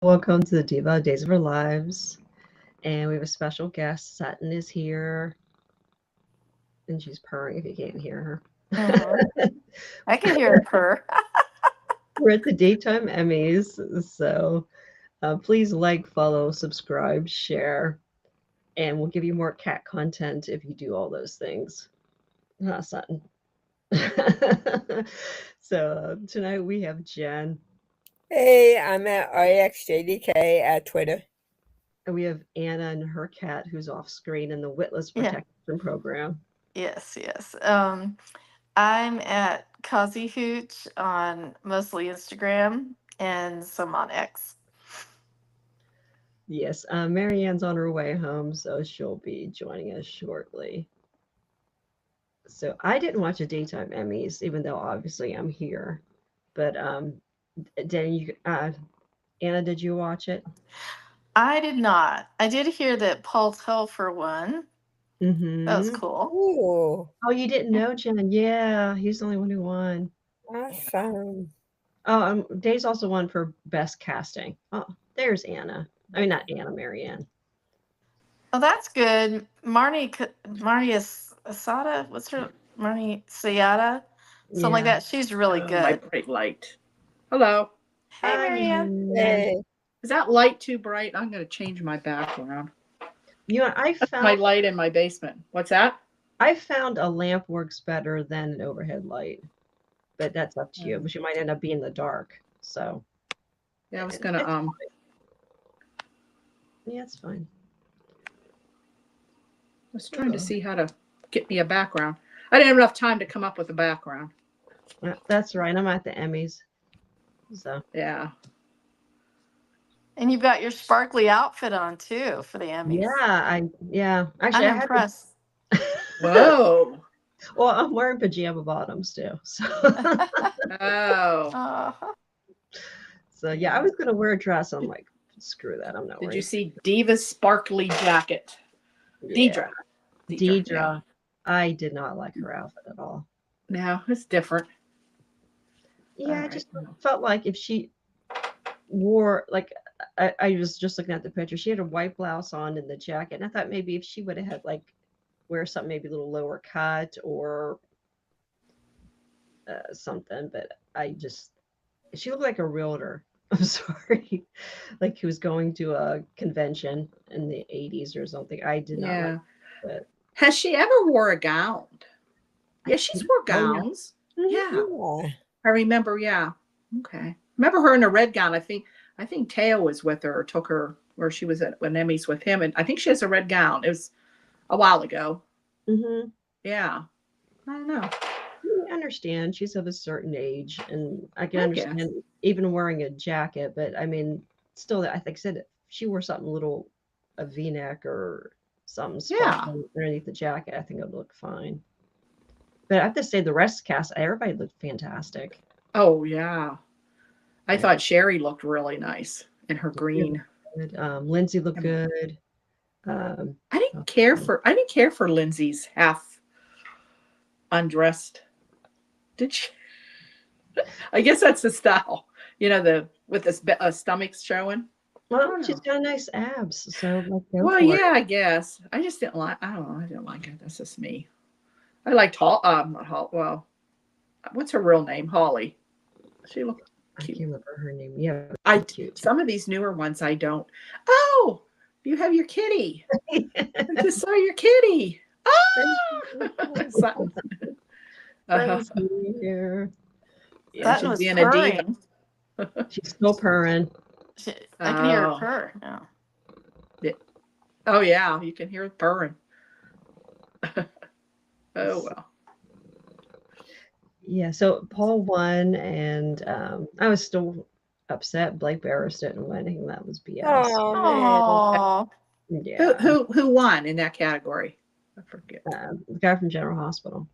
Welcome to the Diva Days of Our Lives. And we have a special guest. Sutton is here. And she's purring if you can't hear hmm her. I can hear her purr. We're at the Daytime Emmys. So please like, follow, subscribe, share. And we'll give you more cat content if you do all those things. Huh, Sutton? So tonight we have Jen. Hey, I'm at RXJDK at Twitter. And we have Anna and her cat who's off screen in the Witless Yeah. Protection Program. Yes. I'm at Kazi Hooch on mostly Instagram and some on X. Yes, Marianne's on her way home, so she'll be joining us shortly. So I didn't watch the daytime Emmys, even though obviously I'm here. But Dan, Anna, did you watch it? I did not. I did hear that Paul Telfer won. That was Mm-hmm. cool. Ooh, Oh, you didn't know, Jen? Yeah, he's the only one who won. awesome. Oh, Dave's also won for best casting. Oh, there's Anna. I mean, not Anna, Marianne. Oh, that's good. Asada, what's her Marnie Sayada? Something like Yeah. that. She's really My good. bright light. Hello. Hey, Hi, Marianne. Marianne. Hey, Is that light too bright? I'm going to change my background. You know, I That's my found light in my basement. What's that? I found a lamp works better than an overhead light, but that's up to you. But you might end up being in the dark. So Yeah, I was it, going to it's yeah, it's fine. I was trying to Oh, see how to get me a background. I didn't have enough time to come up with a background. that's right. I'm at the Emmys. So Yeah. And you've got your sparkly outfit on too for the Emmys. yeah. I'm Actually, I had impressed. Whoa. well, I'm wearing pajama bottoms too. So Oh. Uh, so yeah, I was gonna wear a dress. I'm like, screw that. I'm not Did you wearing. see Diva's sparkly jacket? Yeah, Deidre. Yeah. Deidre. I did not like her outfit at all. No, it's different. All Yeah, I right. just felt like if she wore like I was just looking at the picture. She had a white blouse on and the jacket, and I thought maybe if she would have had like wear something maybe a little lower cut or something, but I just she looked like a realtor. I'm sorry, like he was going to a convention in the '80s or something. I did not like Yeah. it. Has she ever wore a gown? I Yeah, she's think wore so. Yeah. gowns. Mhm. Yeah. yeah. I remember, yeah. Okay. Remember her in a red gown. I think Teo was with her or took her where she was at when Emmy's with him. And I think she has a red gown. It was a while ago. Mhm. Yeah. I don't know. I understand she's of a certain age, and I can I guess. understand even wearing a jacket. But I mean, still, I think said if she wore something little, a V-neck or something Yeah. sparkling underneath the jacket, I think it would look fine. But I have to say, the rest of the cast, everybody looked fantastic. Oh yeah. I Yeah, thought Sherry looked really nice in her she green. looked good. Lindsay looked And good. I didn't Oh, care for I didn't care for Lindsay's half undressed. Did she? I guess that's the style. The with this stomach showing. I well, don't she's know. got nice abs, so like go Well, for it. yeah, I guess. I just didn't like. I don't know. I didn't like it. That's just me. I liked Hall. Not Hall. Well, what's her real name? Holly. She looked I cute. can't remember her name. Yeah, she's I cute too. Some of these newer ones I don't. Oh, you have your kitty. I just saw your kitty. Ah, Sutton. Uh, Sons here. Yeah, Sutton she's was being a diva. purring. she's still purring. I can hear her Oh, purr now. yeah. Oh yeah, you can hear it purring. Oh well. Yeah, so Paul won, and I was still upset Blake Barris didn't win. I think that was BS. Oh man. Oh, Who Yeah, who who won in that category? I forget. the guy from General Hospital.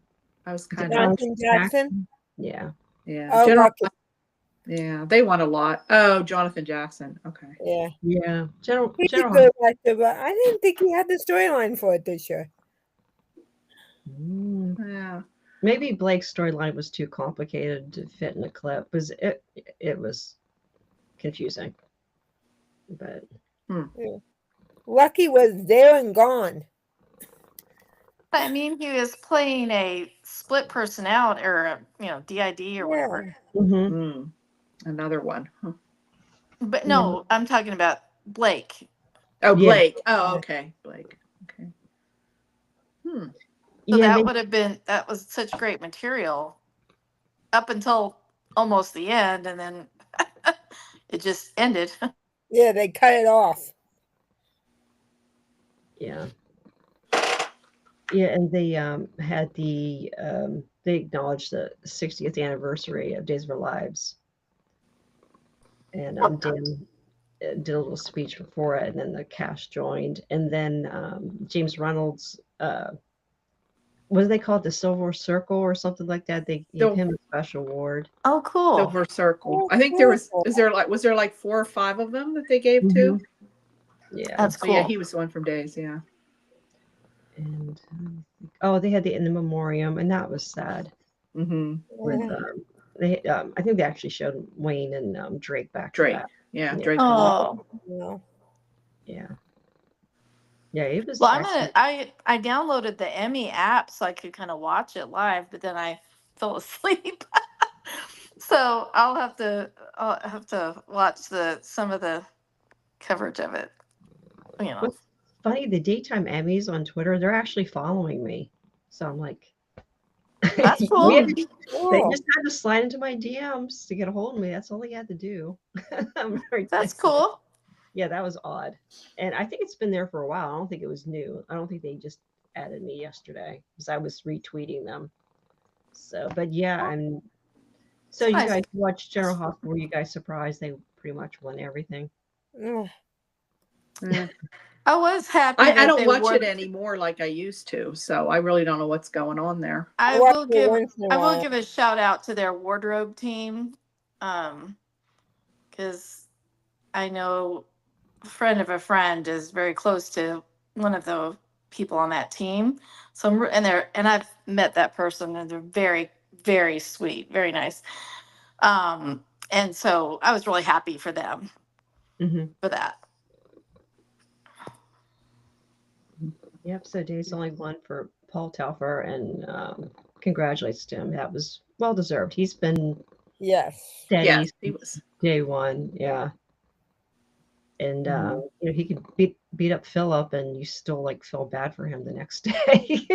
I was Is it kind of Jonathan Jonathan Jackson. Jackson? Yeah, yeah. Oh, General. Ruckus. Yeah, they won a lot. Oh, Jonathan Jackson. Okay. Yeah. yeah. General He's a General. good actor, but I didn't think he had the storyline for it this year. Mm, Yeah. maybe Blake's storyline was too complicated to fit in a clip. Was it? It was confusing. But Lucky was there and gone. I mean, he was playing a split personality, or DID or whatever. mhm. Another one. Huh. But Yeah. no, I'm talking about Blake. Oh, Yeah. Blake. Oh, okay. Blake. Okay. So Yeah, that was such great material up until almost the end, and then it just ended. Yeah, they cut it off. yeah. Yeah, and they had they acknowledged the 60th anniversary of Days of Our Lives, and Dan did a little speech before it, and then the cast joined, and then James Reynolds, what do they call it, the Silver Circle or something like that? They gave him a special award. Oh, cool. Silver Circle. Oh, I think there was. cool. Was there like 4 or 5 of them that they gave to? Yeah, That's So cool. yeah, he was the one from Days. Yeah. and they had the In the Memoriam, and that was sad. Mm-hmm. With I think they actually showed Wayne and Drake back to Drake. back. Yeah. Yeah. Drake. Oh, No. Yeah. Yeah, it was well, excellent. I downloaded the Emmy app so I could kind of watch it live, but then I fell asleep. So I'll have to watch some of the coverage of it. What's funny, the daytime Emmys on Twitter, they're actually following me. So I'm like, That's cool. they Oh, just had to slide into my DMs to get a hold of me. That's all they had to do. I'm very That's thankful. cool. Yeah, that was odd. And I think it's been there for a while. I don't think it was new. I don't think they just added me yesterday because I was retweeting them. So, but yeah, so you Nice. guys watched General Hospital. Were you guys surprised they pretty much won everything? no. Yeah. I was happy. I that don't they watch won. it anymore like I used to, so I really don't know what's going on there. I watch will it give once in a I will while. give a shout out to their wardrobe team, because I know a friend of a friend is very close to one of the people on that team. So and I've met that person, and they're very, very sweet, very nice. And so I was really happy for them Mm-hmm. for that. Yep. So Dave's only one for Paul Telfer, and congratulates to him. That was well deserved. He's been Yes. steady Yes, he since was. day one. Yeah. And Mhm. he could beat up Philip, and you still like feel bad for him the next day.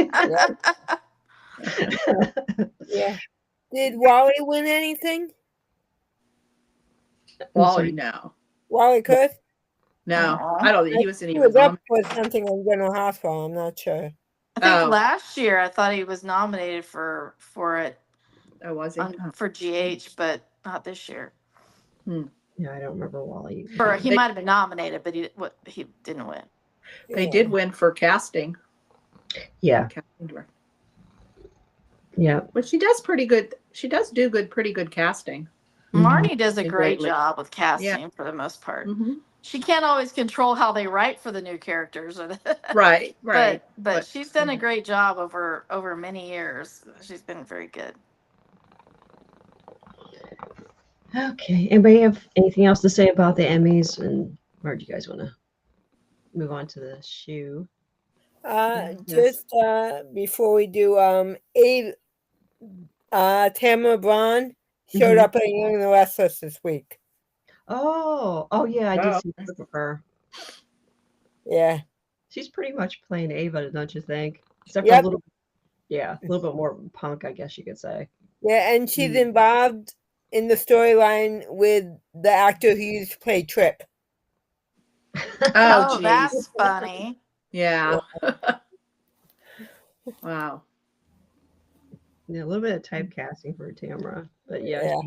Yeah. Did Wally win anything? Wally, no. Wally could? No. Aw. I don't think he wasn't He even was up nominated. for something on General Hospital. I'm not sure. I think Oh. last year I thought he was nominated for it Oh, was he? for GH, but not this year. Yeah, I don't remember Wally. Or he They- might have been nominated, but he didn't win. They did win for casting. Yeah, Casting director. yeah. But she does pretty good. She does do pretty good casting. Mhm. Marnie does a Did great greatly. job with casting for the most part. Mm-hmm. She can't always control how they write for the new characters, Right, right. But she's done a great job over many years. She's been very good. Okay. Anybody have anything else to say about the Emmys, and or do you guys want to move on to the shoe? Just before we do, Tamara Braun showed Mhm. up at Young and the Restless this week. Oh yeah, I did Oh. see a clip of her. Yeah. She's pretty much playing Ava, don't you think? Except for Yep. a little bit more punk, I guess you could say. Yeah, and she's involved in the storyline with the actor who used to play Trip. Oh, geez. that's funny. Yeah. Wow. Yeah, a little bit of typecasting for Tamara, but yeah, Yeah,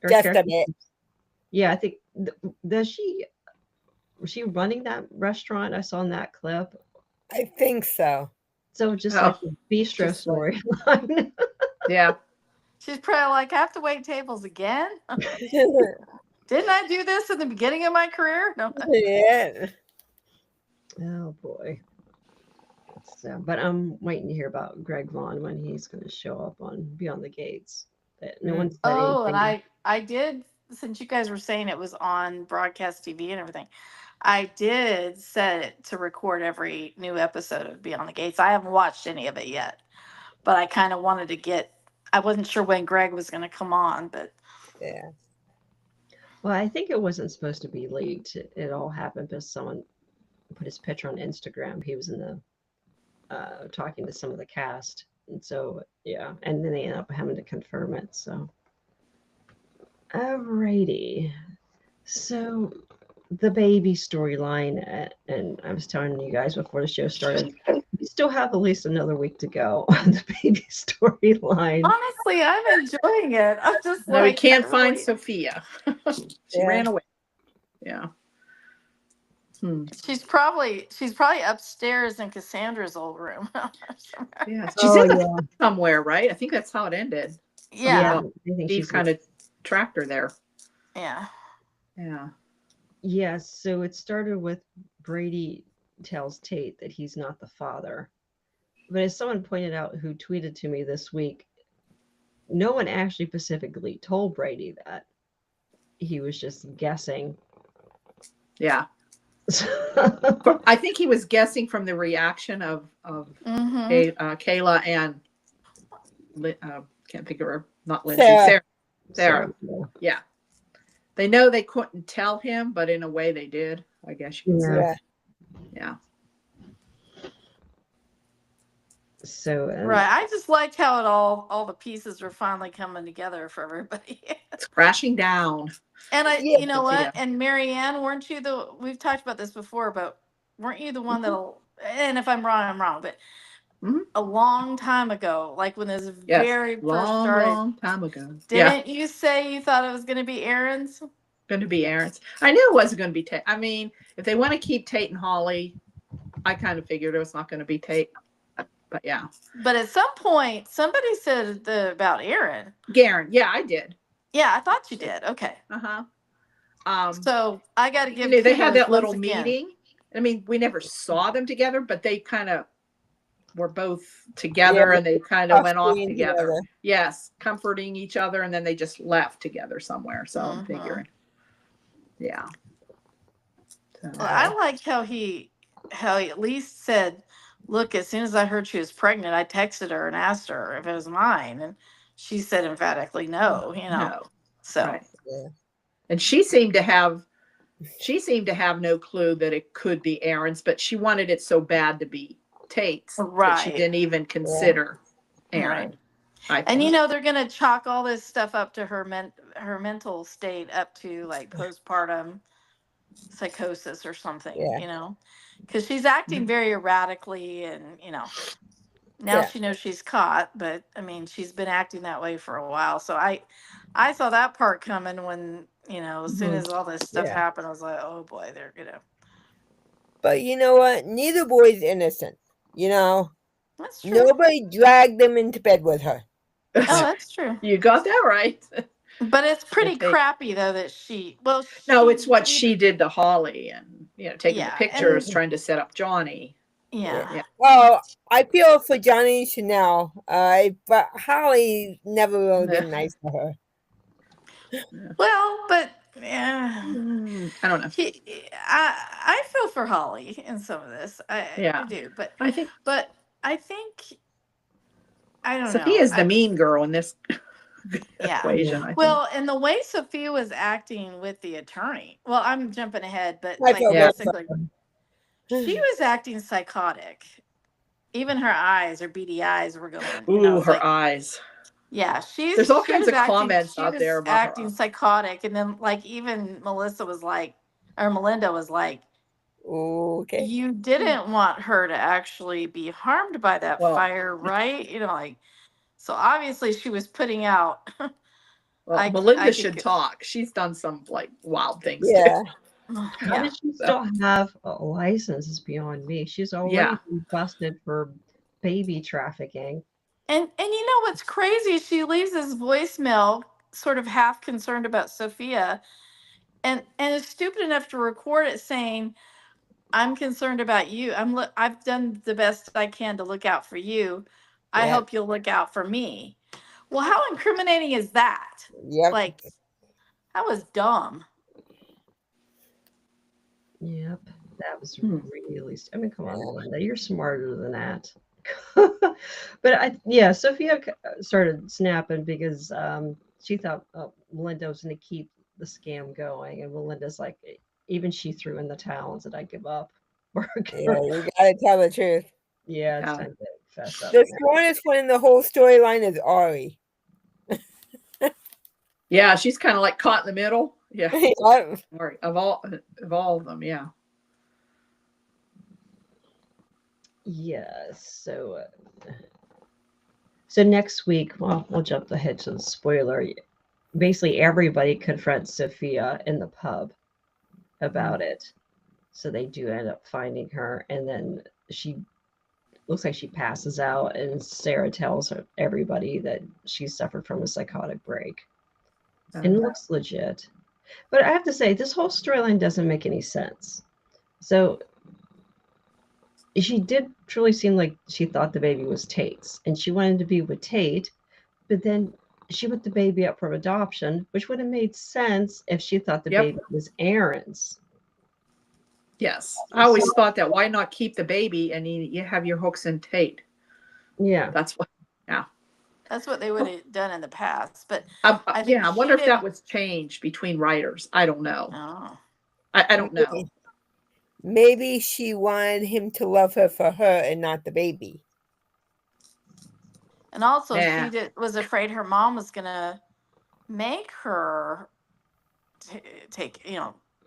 her just a character bit. seems- Yeah, I think was she running that restaurant I saw in that clip? I think so. So just Oh, like the bistro just like- storyline. Yeah. She's probably like, I have to wait tables again? Didn't I do this in the beginning of my career? No. Yeah. Oh boy. So, but I'm waiting to hear about Greg Vaughn when he's going to show up on Beyond the Gates. But no one's said Oh, and anything. I did, since you guys were saying it was on broadcast TV and everything, I did set it to record every new episode of Beyond the Gates. I haven't watched any of it yet, but I kind of wanted to get. I wasn't sure when Greg was going to come on, but Yeah. Well, I think it wasn't supposed to be leaked. It all happened because someone put his picture on Instagram. He was in the talking to some of the cast, and so yeah, and then they ended up having to confirm it. So, alrighty. So the baby storyline, and I was telling you guys before the show started, we still have at least another week to go on the baby storyline. honestly, I'm enjoying it. I'm just No, we like, can't I find really- Sophia. She Yeah. ran away. Yeah. She's probably upstairs in Cassandra's old room. Yeah. She's Oh, in the yeah. somewhere, right? I think that's how it ended. Yeah, I think Steve she's kind of tracked her there. yeah. Yeah. yeah. So it started with Brady tells Tate that he's not the father, but as someone pointed out who tweeted to me this week, no one actually specifically told Brady that. He was just guessing. Yeah. So- I think he was guessing from the reaction of Mm-hmm. Kayla and can't think of her, not Lindsay, Sarah. Sarah. yeah. Yeah. They know they couldn't tell him, but in a way they did, I guess you could say. Yeah. Yeah. So Right. I just liked how it all the pieces were finally coming together for everybody. It's crashing down. And Yeah. you know Sophia. what? And Marianne, weren't you we've talked about this before, but weren't you the one that'll, and if I'm wrong, I'm wrong, but Mhm. a long time ago, like when this Yes. very first Long, started, long time ago. Yeah. didn't you say you thought it was going to be Aaron's? Going to be Aaron's. I knew it wasn't going to be Tate. I mean, if they want to keep Tate and Holly, I kind of figured it was not going to be Tate. But yeah. But at some point, somebody said about Aaron. Garen. Yeah, I did. Yeah, I thought you did. Okay. Uh-huh. So I got to give They had kudos that little once again. meeting. I mean, we never saw them together, but they kind of were both together, Yeah, and they kind of went off Being together. Yes, comforting each other, and then they just left together somewhere. So I'm Mhm. figuring. Yeah. So, Well, I liked how he at least said, "Look, as soon as I heard she was pregnant, I texted her and asked her if it was mine, and she said emphatically no. You know, no. so Right. Yeah. And she seemed to have no clue that it could be Aaron's, but she wanted it so bad to be Tate's that she Right. didn't even consider Aaron. I And you think. know they're gonna chalk all this stuff up to her mental state, up to like postpartum psychosis or something. Yeah. You know, because she's acting very erratically, and you know now Yeah. she knows she's caught. But I mean, she's been acting that way for a while. So I saw that part coming when as soon as all this stuff Yeah. happened, I was like, oh boy, they're gonna. But you know what? Neither boy's innocent. You know, That's true. nobody dragged them into bed with her. Oh, that's true. You got that right. But it's pretty Okay. crappy though that No, it's what she did to Holly, and taking Yeah, the pictures, and- trying to set up Johnny. Yeah. Yeah. Well, I feel for Johnny Chanel, but Holly never really been nice to her. Well, but yeah. I don't know. I feel for Holly in some of this. I Yeah. do, but I think I think I don't know. Sophia's the mean girl in this Yeah. equation. I think. Well, and the way Sophia was acting with the attorney. Well, I'm jumping ahead, but I like feel bad basically, she was acting psychotic. Even her eyes, her beady eyes, were going. Ooh, it's her like, eyes. Yeah, There's all she kinds was of comments she out was there about her acting eyes. psychotic, and then like even Melinda was like, Okay. you didn't want her to actually be harmed by that Well- fire, right? So obviously she was putting out. Well, I Melinda could should go- talk. She's done some wild things. Yeah. How Yeah. did she still have a license is beyond me. She's already Yeah. been busted for baby trafficking. And you know what's crazy? She leaves this voicemail, sort of half concerned about Sophia, and is stupid enough to record it saying, "I'm concerned about you. I've done the best I can to look out for you. I Yeah. hope you'll look out for me." Well, how incriminating is that? Yep. Like, that was dumb. Yep. That was Hmm. really, I mean, come on, Melinda, you're smarter than that. But yeah, Sophia started snapping because she thought Melinda was going to keep the scam going. And Melinda's like, even she threw in the towel and said, I give up. Yeah, you gotta tell the truth. Yeah, it's Yeah. time to fess up The now. smartest one in the whole storyline is Ari. Yeah, she's kind of like caught in the middle. Yeah. Yep. Or of all of them, yeah. Yeah, so next week, well, we'll jump ahead to the spoiler. Basically, everybody confronts Sophia in the pub about it. So they do end up finding her, and then she looks like she passes out, and Sarah tells everybody that she suffered from a psychotic break. And it looks legit. But I have to say, this whole storyline doesn't make any sense. So she did truly seem like she thought the baby was Tate's, and she wanted to be with Tate, but then she put the baby up for adoption, which would have made sense if she thought the Yep. baby was Aaron's. Yes. I always thought that why not keep the baby and you have your hooks in Tate? Yeah. That's what, yeah. That's what they would have done in the past. But I think wonder she if that did- was changed between writers. I don't know. Oh. I don't know. Maybe she wanted him to love her for her and not the baby. And also, Yeah. was afraid her mom was gonna make her take,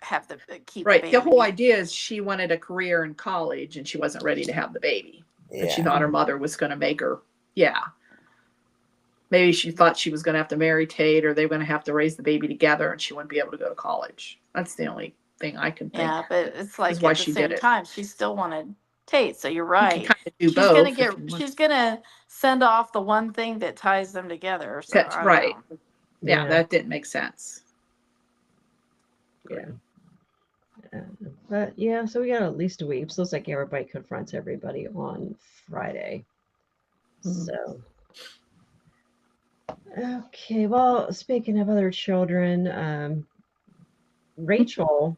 have the keep Right. the The baby. whole idea is she wanted a career in college and she wasn't ready to have the baby. And she Yeah. thought her mother was going to make her. Yeah. Maybe she thought she was going to have to marry Tate or they were going to have to raise the baby together and she wouldn't be able to go to college. That's the only thing I can think. Yeah, but it's like why at the she same did it. time, she still wanted Tate. So you're You right. can kind of do She's both. gonna if get. you want. She's gonna send off the one thing that ties them together. So That's I don't right. know. Yeah, that didn't make sense. Yeah. But yeah, so we got at least a week. So looks like everybody confronts everybody on Friday. Mhm. So okay, well, speaking of other children, Rachel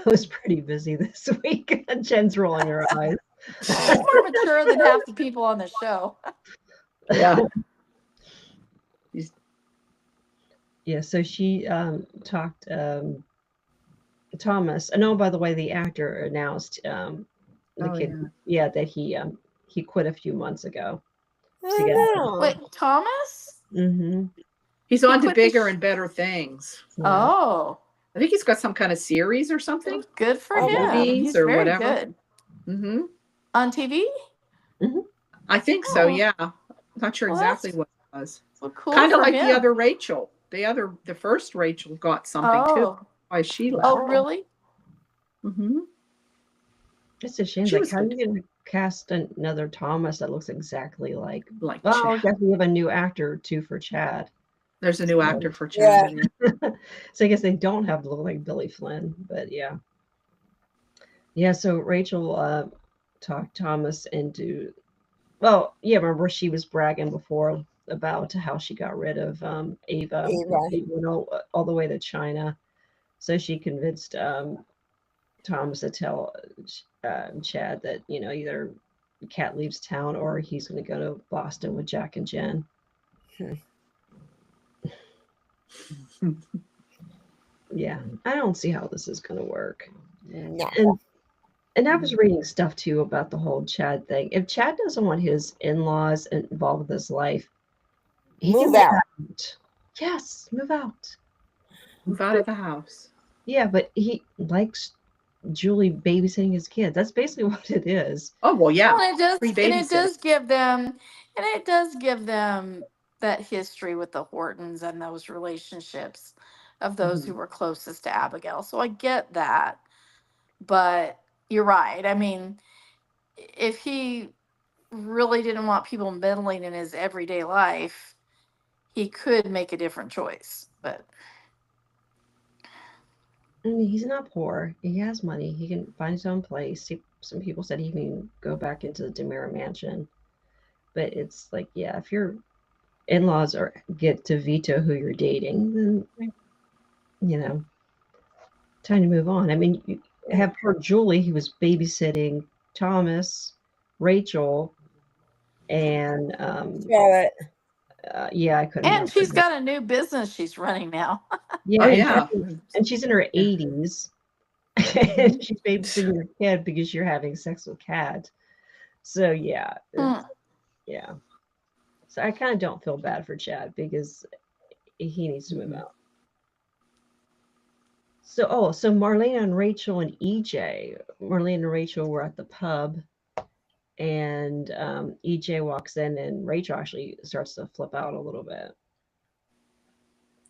was pretty busy this week. Jen's rolling her eyes. She's more mature than half the people on the show. Yeah. Yeah, so she talked Thomas. I know, by the way, the actor announced the Oh, kid, yeah. that he quit a few months ago. Oh, Wait, Thomas? Mm-hmm. He's on to quit the bigger sh- and better things. Yeah. Oh, I think he's got some kind of series or something. good for Oh, him. movies He's or very whatever. good Mm-hmm. on TV. I think so. Oh. Yeah. I'm not sure Well, exactly that's- what it was. Well, cool Kind of for like him. the other Rachel. The first Rachel got something too. Why she left. Oh, really? Mm-hmm. It's a shame. She Like, was how are good. you going to cast another Thomas that looks exactly like? Like Well, I Chad. guess we have a new actor too for Chad. There's a new actor for Yeah. Chad. So I guess they don't have to look like Billy Flynn, but yeah. Yeah, so Rachel talked Thomas into, well, yeah, remember she was bragging before about how she got rid of Ava. Ava. They went all the way to China. So she convinced Thomas to tell Chad that, either Cat leaves town or he's going to go to Boston with Jack and Jen. Yeah, I don't see how this is going to work. no. And I was reading stuff too about the whole Chad thing. If Chad doesn't want his in-laws involved with his life, he can Move move out. out. Yes, move out. Move out of the house. Yeah, but he likes Julie babysitting his kids. That's basically what it is. Oh well, yeah. Well, Free and it does babysitting. give them that history with the Hortons and those relationships of those who were closest to Abigail. So I get that. But you're right. I mean, if he really didn't want people meddling in his everyday life, he could make a different choice. But I mean, he's not poor. He has money. He can find his own place. Some people said he can go back into the DeMera mansion. But it's like, yeah, if your in-laws get to veto who you're dating, then, time to move on. I mean, have poor Julie, who was babysitting Thomas, Rachel, and Charlotte. yeah, I couldn't And remember. she's got a new business she's running now. Yeah, Oh, and, yeah. and she's in her 80s. And she's babysitting your kid because you're having sex with Cat. So yeah, yeah. So I kind of don't feel bad for Chad because he needs to move out. So Marlena and Rachel and EJ. Marlena and Rachel were at the pub, and EJ walks in, and Rachel actually starts to flip out a little bit.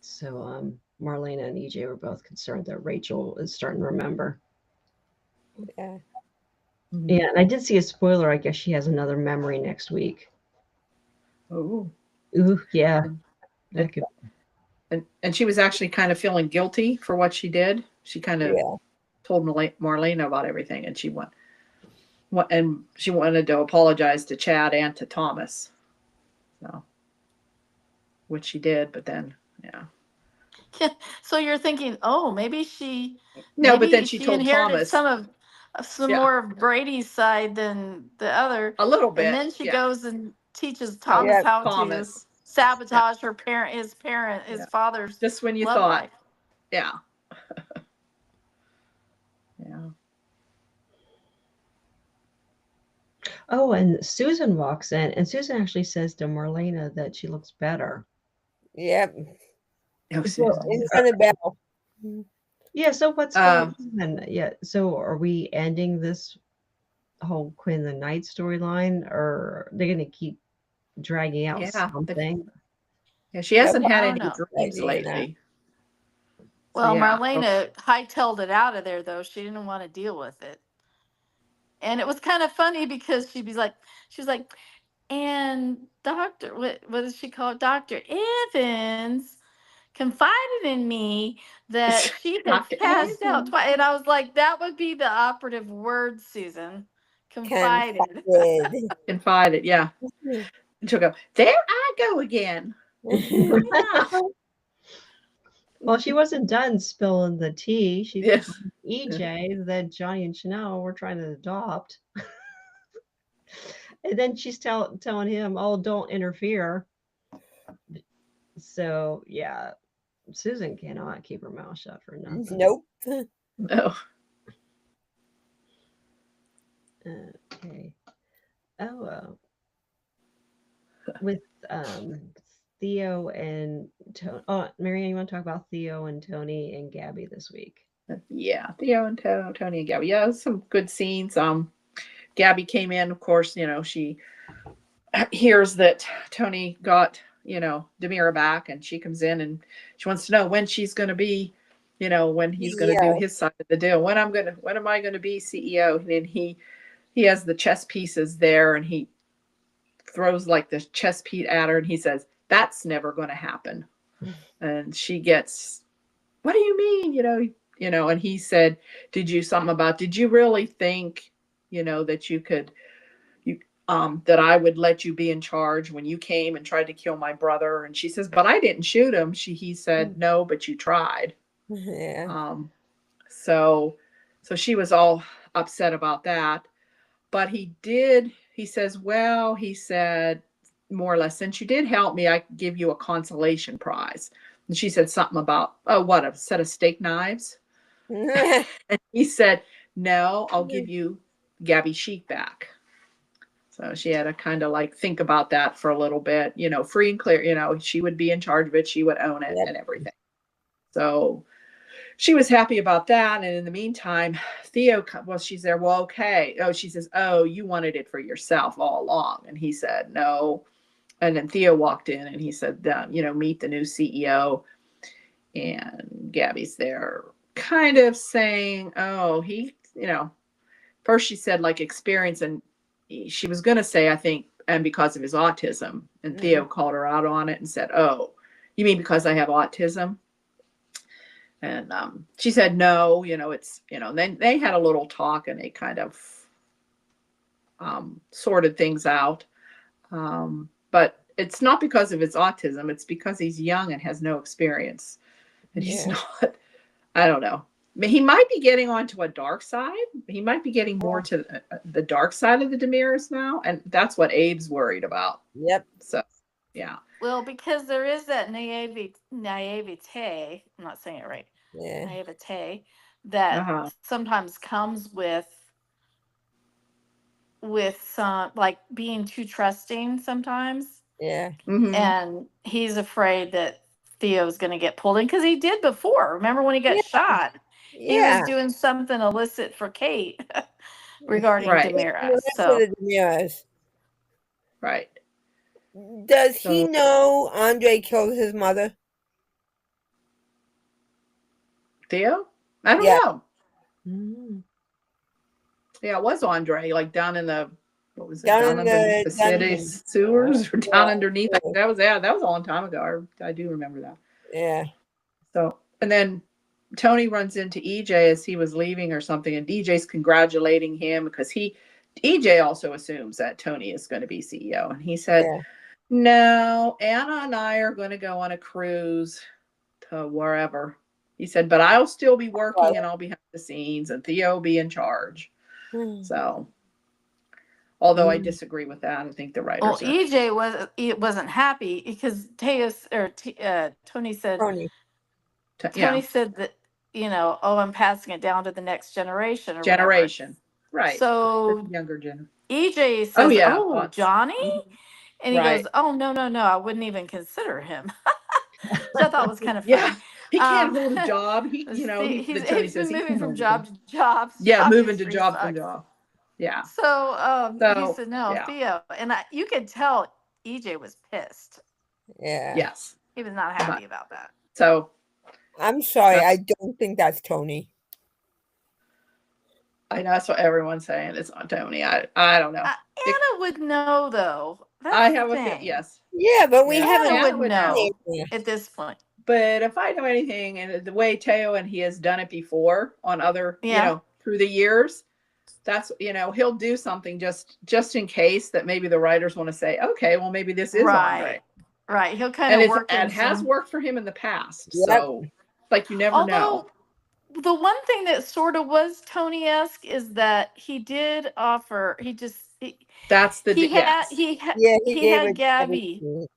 So Marlena and EJ were both concerned that Rachel is starting to remember. Yeah. Yeah, and I did see a spoiler. I guess she has another memory next week. Oh. Ooh, yeah. That could, And she was actually kind of feeling guilty for what she did. She kind of told Marlena about everything, and she wanted to apologize to Chad and to Thomas. So, which she did, but then, yeah. So you're thinking, oh, maybe No, but then she told inherited Thomas some Yeah. more of Brady's side than the other. a little bit. And then she yeah. goes and teaches Thomas how Thomas. to sabotage his Yeah. father's Just when you love thought, life. yeah. Yeah. oh, and Susan walks in, and Susan actually says to Marlena that she looks better. Yep. Oh, So, Susan. In front of Bell. yeah, so what's going on? Yeah, so are we ending this whole Quinn the Knight storyline, or they're going to keep dragging out Yeah. something? Yeah, she hasn't I had don't any know. dreams Idea now. lately. Well, yeah. Marlena hightailed it out of there, though. She didn't want to deal with it. And it was kind of funny because she was like, and Dr. What does she call it? Dr. Evans confided in me that she had Dr. passed out Evans. twice. And I was like, that would be the operative word, Susan. Confided. Confided, yeah. And she'll go, there I go again. Well, she wasn't done spilling the tea. She Yes. told EJ that Johnny and Chanel were trying to adopt. And then she's telling him, oh, don't interfere. So, yeah, Susan cannot keep her mouth shut for nothing. Nope. No. Okay. Oh, with Theo and Tony. Oh, Marianne, you want to talk about Theo and Tony and Gabby this week? Yeah, Theo and Tony and Gabby. Yeah, some good scenes. Gabby came in, of course, she hears that Tony got, Demira back, and she comes in and she wants to know when she's going to be, when he's going to do his side of the deal. When am I going to be CEO? And he has the chess pieces there, and he throws like the chess piece at her, and he says, that's never going to happen. And she gets, what do you mean? And he said, did you really think, that you could, that I would let you be in charge when you came and tried to kill my brother? And she says, but I didn't shoot him. He said, no, but you tried. Yeah. So she was all upset about that. But he said, more or less, since you did help me, I could give you a consolation prize. And she said something about, a set of steak knives. And he said, no, I'll give you Gabby Sheik back. So she had to kind of like think about that for a little bit, free and clear, she would be in charge of it. She would own it and everything. So she was happy about that. And in the meantime, Theo, she's there. Well, okay. Oh, she says, oh, you wanted it for yourself all along. And he said, no. And then Theo walked in and he said, meet the new CEO. And Gabby's there kind of saying, oh, he, first she said like experience, and she was going to say, I think, and because of his autism. And Theo called her out on it and said, oh, you mean because I have autism? And she said, no, it's, then they had a little talk and they kind of sorted things out. But it's not because of his autism. It's because he's young and has no experience. And he's not, I don't know. he might be getting onto a dark side. He might be getting more to the dark side of the Demiras now, and that's what Abe's worried about. Yep. So, yeah. Well, because there is that naivete. I'm not saying it right. Yeah. Naivete that Uh-huh. sometimes comes with some, like, being too trusting sometimes, Yeah. Mhm. and he's afraid that Theo's going to get pulled in because he did before. Remember when he got Yeah. shot? He was Yeah. doing something illicit for Kate regarding Right. The Demira. rest of So the Demiras. Right. Does he So- know Andre killed his mother? Theo? I don't Yeah. know. Mm. Yeah, it was Andre, like down in the, what was it? Down Down in underneath the down city in sewers or down Yeah. underneath. That was a long time ago. I do remember that. Yeah. So, and then Tony runs into EJ as he was leaving or something, and EJ's congratulating him because EJ also assumes that Tony is going to be CEO. And he said, Yeah. no, Anna and I are going to go on a cruise to wherever. He said, but I'll still be working and I'll be behind the scenes and Theo will be in charge. So, although I disagree with that, I think the writers well, are. EJ wasn't happy because Tony said Tony. Tony said that, oh, I'm passing it down to the next generation or Generation. Right. So The younger generation. EJ says, Oh, yeah. oh, Johnny? And he Right. goes, oh, no, I wouldn't even consider him. Which I thought was kind of funny. Yeah. He can't hold a job. He, he's Tony been says he moving can't from hold a job to job. Yeah, Job moving to history job to sucks. job. Yeah. So he So, said, no, yeah. Theo. And you could tell EJ was pissed. Yeah. Yes. He was not happy about that. So, I'm sorry. I don't think that's Tony. I know that's what everyone's saying. It's not Tony. I don't know. Anna would know, though. That's I have the a thing. yes. Yeah, but we Yeah, haven't Anna would seen know it. at this point. But if I know anything, and the way Teo and he has done it before on other, through the years, that's he'll do something just in case that maybe the writers want to say, okay, well maybe this is Andre. Right. He'll kind of work. And has worked for him in the past. Yep. So, like, you never know. The one thing that sort of was Tony-esque is that he did offer. That's the he had Gabby.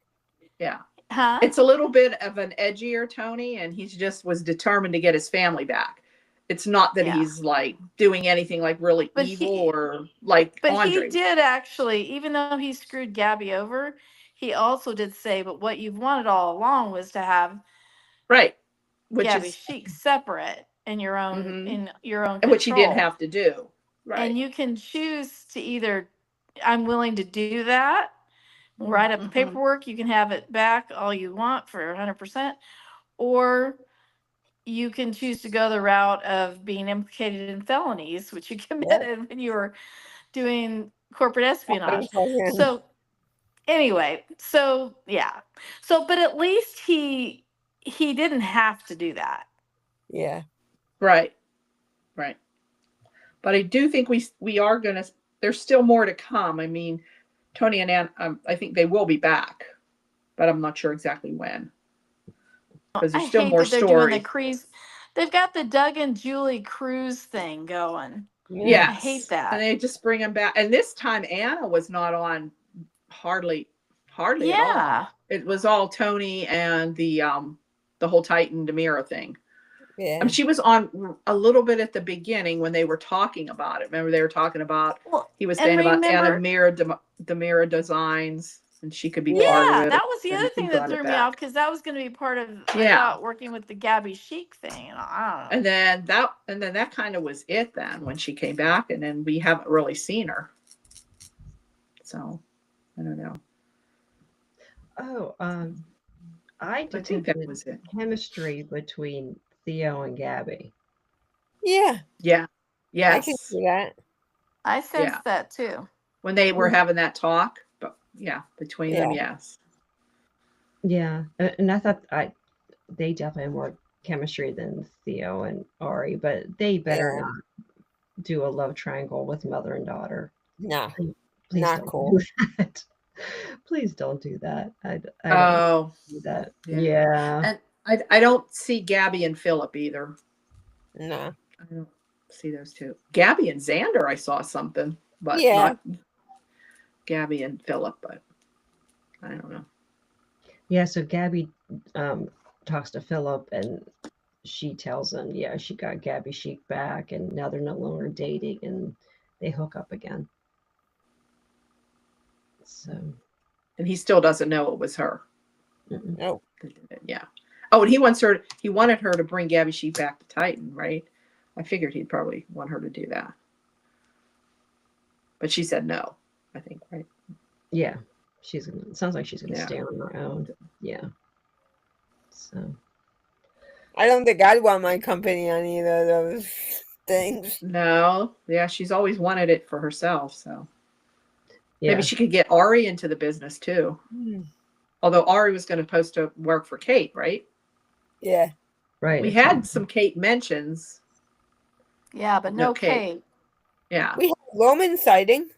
Yeah. Huh? It's a little bit of an edgier Tony, and he just was determined to get his family back. It's not that he's like doing anything like really evil or like Andre. He did actually, even though he screwed Gabby over, he also did say, but what you've wanted all along was to have Gabby Chic separate in your own control. Which he didn't have to do. Right. And you can choose to either, I'm willing to do that, write up the paperwork, you can have it back all you want for 100%, or you can choose to go the route of being implicated in felonies, which you committed when you were doing corporate espionage. So anyway, but at least he didn't have to do that. Yeah. Right. But I do think we are gonna. There's still more to come. I mean, Tony and Ann, I think they will be back, but I'm not sure exactly when. Because there's still more story. Doing the cruise. They've got the Doug and Julie cruise thing going. Yeah, I hate that. And they just bring him back. And this time Anna was not on hardly at all. It was all Tony and the whole Titan Demira thing. Yeah. She was on a little bit at the beginning when they were talking about it. Remember they were talking about he was saying about Anna Demira Designs. And she could be part of it. That was the other thing that threw me off because that was going to be part of I thought working with the Gabby Chic thing. I don't know. And then that kind of was it then when she came back, and then we haven't really seen her. So I don't know. Oh, I think that was it. Chemistry between Theo and Gabby. Yeah. Yeah. Yes. I can see that. I sensed that too. When they were having that talk. Between them, yes. Yeah, and I thought they definitely had more chemistry than Theo and Ari, but they better not do a love triangle with mother and daughter. No, please not cool. Please don't do that. I don't do that. Yeah. And I don't see Gabby and Philip either. No. I don't see those two. Gabby and Xander, I saw something, but Yeah. not Gabby and Philip, but I don't know. Yeah, so Gabby talks to Philip and she tells him, yeah, she got Gabby Chic back and now they're no longer dating and they hook up again. So, And he still doesn't know it was her. No. Yeah. Oh, and he wanted her to bring Gabby Sheep back to Titan, right? I figured he'd probably want her to do that. But she said no, I think, right? yeah, it sounds like she's gonna Yeah. stay on her own. Yeah. So, I don't think I'd want my company on either of those things. No. Yeah, she's always wanted it for herself, so yeah. maybe she could get Ari into the business too. Although Ari was going to post to work for Kate, right? Yeah. Right. We that's had right. some Kate mentions. Yeah, but No no Kate. Kate. Yeah. We had Roman sighting.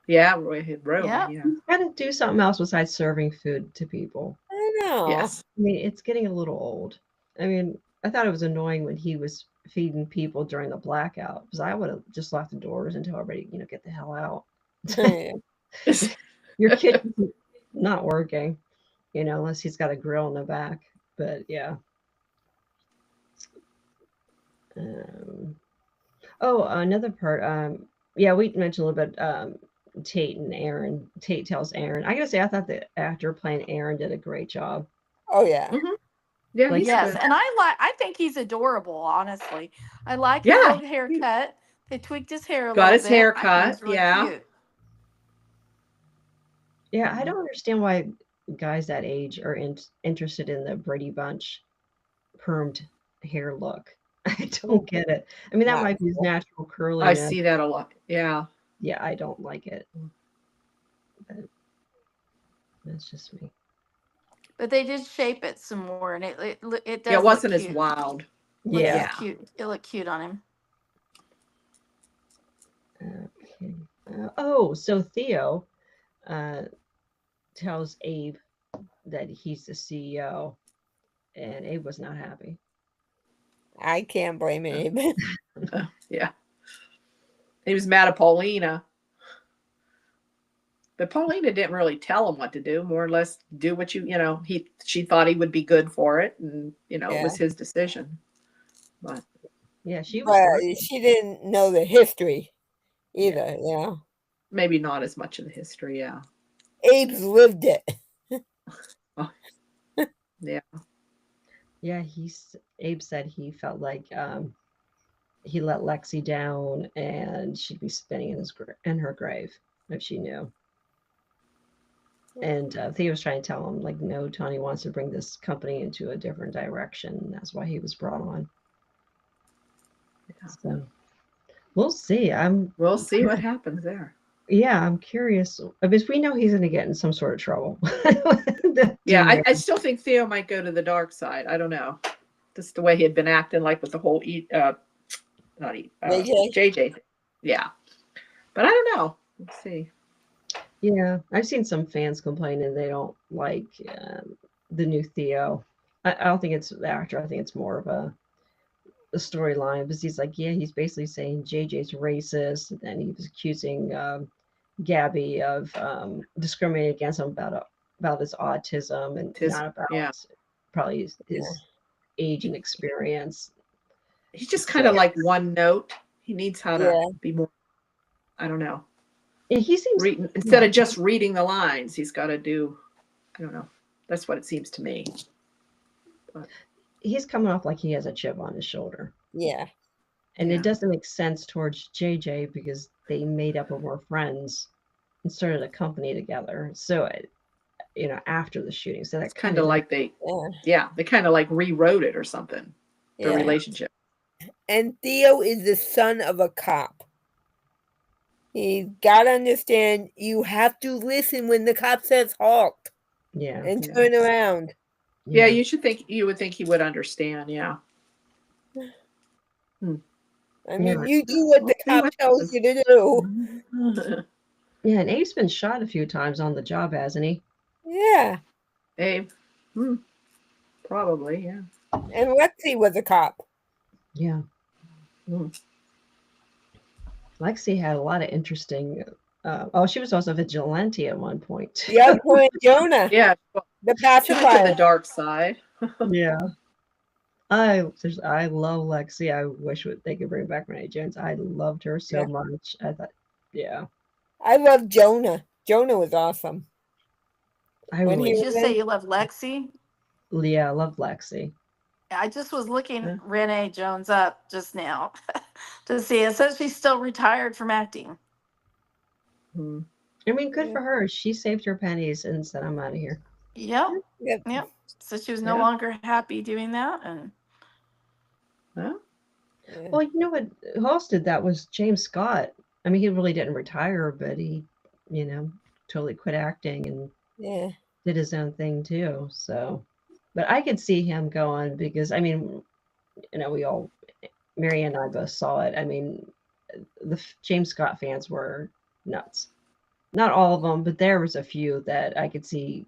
Yeah, Roy had Roman. Yeah. Yeah. Gotta do something else besides serving food to people. I know. Yes. I mean, it's getting a little old. I mean, I thought it was annoying when he was feeding people during the blackout because I would have just locked the doors and tell everybody, get the hell out. Your kitchen's not working, unless he's got a grill in the back. But yeah. Oh, another part. Yeah, we mentioned a little bit. Tate and Aaron. Tate tells Aaron. I gotta say, I thought the actor playing Aaron did a great job. Oh yeah. Yeah. Like, He's Yes, good. and I think he's adorable, honestly. I like his Yeah. old haircut. They tweaked his hair a Got little his bit. I think haircut, he's really yeah. cute. Yeah, I don't understand why guys that age are interested in the Brady Bunch permed hair look. I don't get it. I mean, that Not might be his cool. natural I curliness. see that a lot. Yeah. Yeah, I don't like it. But that's just me. But they did shape it some more, and it does. Yeah, it wasn't look as cute. wild. Looks Yeah. cute. It looked cute on him. Okay. Oh, so Theo tells Abe that he's the CEO, and Abe was not happy. I can't blame Abe. Yeah. He was mad at Paulina. But Paulina didn't really tell him what to do, more or less do what she thought he would be good for it, and it Yeah. was his decision. But Yeah, she was. But working. she didn't know the history either, maybe not as much of the history, yeah. Abe's lived it. Yeah. Yeah, Abe said he felt like he let Lexi down, and she'd be spinning in her grave if she knew. And Theo was trying to tell him, like, no, Tony wants to bring this company into a different direction. That's why he was brought on. Yeah. So we'll see. We'll see what happens there. Yeah, I'm curious. Because we know he's going to get in some sort of trouble. Yeah, I still think Theo might go to the dark side. I don't know. Just the way he had been acting, like with the whole JJ thing. Yeah. But I don't know. Let's see. Yeah, I've seen some fans complaining they don't like the new Theo. I don't think it's the actor. I think it's more of a storyline because he's like, yeah, he's basically saying JJ's racist, and then he was accusing Gabby of discriminating against him about his autism and not about probably his age and experience. He's just kind of like one note. He needs how to be more. I don't know. He seems instead of just reading the lines, he's got to do. I don't know. That's what it seems to me. But he's coming off like he has a chip on his shoulder. Yeah. And it doesn't make sense towards JJ because they made up and were friends and started a company together. So, after the shooting. So that's kind of like they kind of like rewrote it or something. The relationship. And Theo is the son of a cop. He's got to understand you have to listen when the cop says halt. Yeah. And turn around. Yeah, you would think he would understand, yeah. I mean, you do what the cop tells you to do. Yeah, and Abe's been shot a few times on the job, hasn't he? Yeah. Abe. Probably, yeah. And Lexi was a cop. Yeah. Mm. Lexi had a lot of interesting. She was also a vigilante at one point. Yeah, poor Jonah, Yeah, well, the she went to pacifier. the dark side. Yeah. I love Lexi. I wish they could bring back Renee Jones. I loved her so Yeah. much. I thought, yeah, I love Jonah. Jonah was awesome. I When really, he Did you was just say in, you love Lexi? yeah, I love Lexi. I just was looking Yeah. Renee Jones up just now to see. It says she's still retired from acting. Mm. I mean, good Yeah. for her. She saved her pennies and said, "I'm out of here." Yep. Yep. Yep. So she was no Yeah. longer happy doing that. And Huh? Yeah. Well, you know what? Who else did that was James Scott. I mean, he really didn't retire, but he, totally quit acting and Yeah. did his own thing too. So, but I could see him going because I mean, we all, Mary and I both saw it. I mean, the James Scott fans were nuts. Not all of them, but there was a few that I could see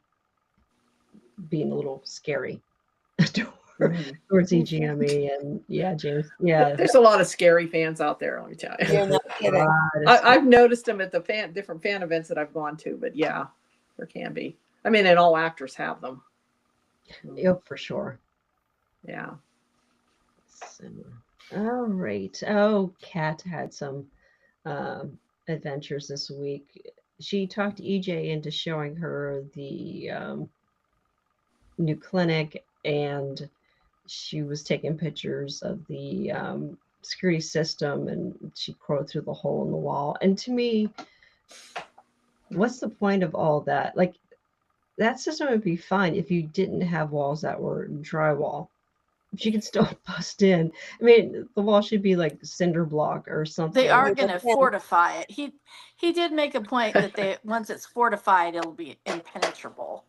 being a little scary Mhm. towards EGME and James. Yeah, There's a lot of scary fans out there, let me tell you. You're not kidding. I've noticed them at the different fan events that I've gone to, but yeah, there can be. I mean, and all actors have them. Yep, for sure. Yeah. So, all right. Oh, Kat had some adventures this week. She talked EJ into showing her the new clinic, and she was taking pictures of the security system, and she crawled through the hole in the wall. And to me, what's the point of all that? Like, that system would be fine if you didn't have walls that were drywall. She could still bust in. I mean, the wall should be like cinder block or something. they are going to 100%. fortify it. He did make a point that once it's fortified, it'll be impenetrable.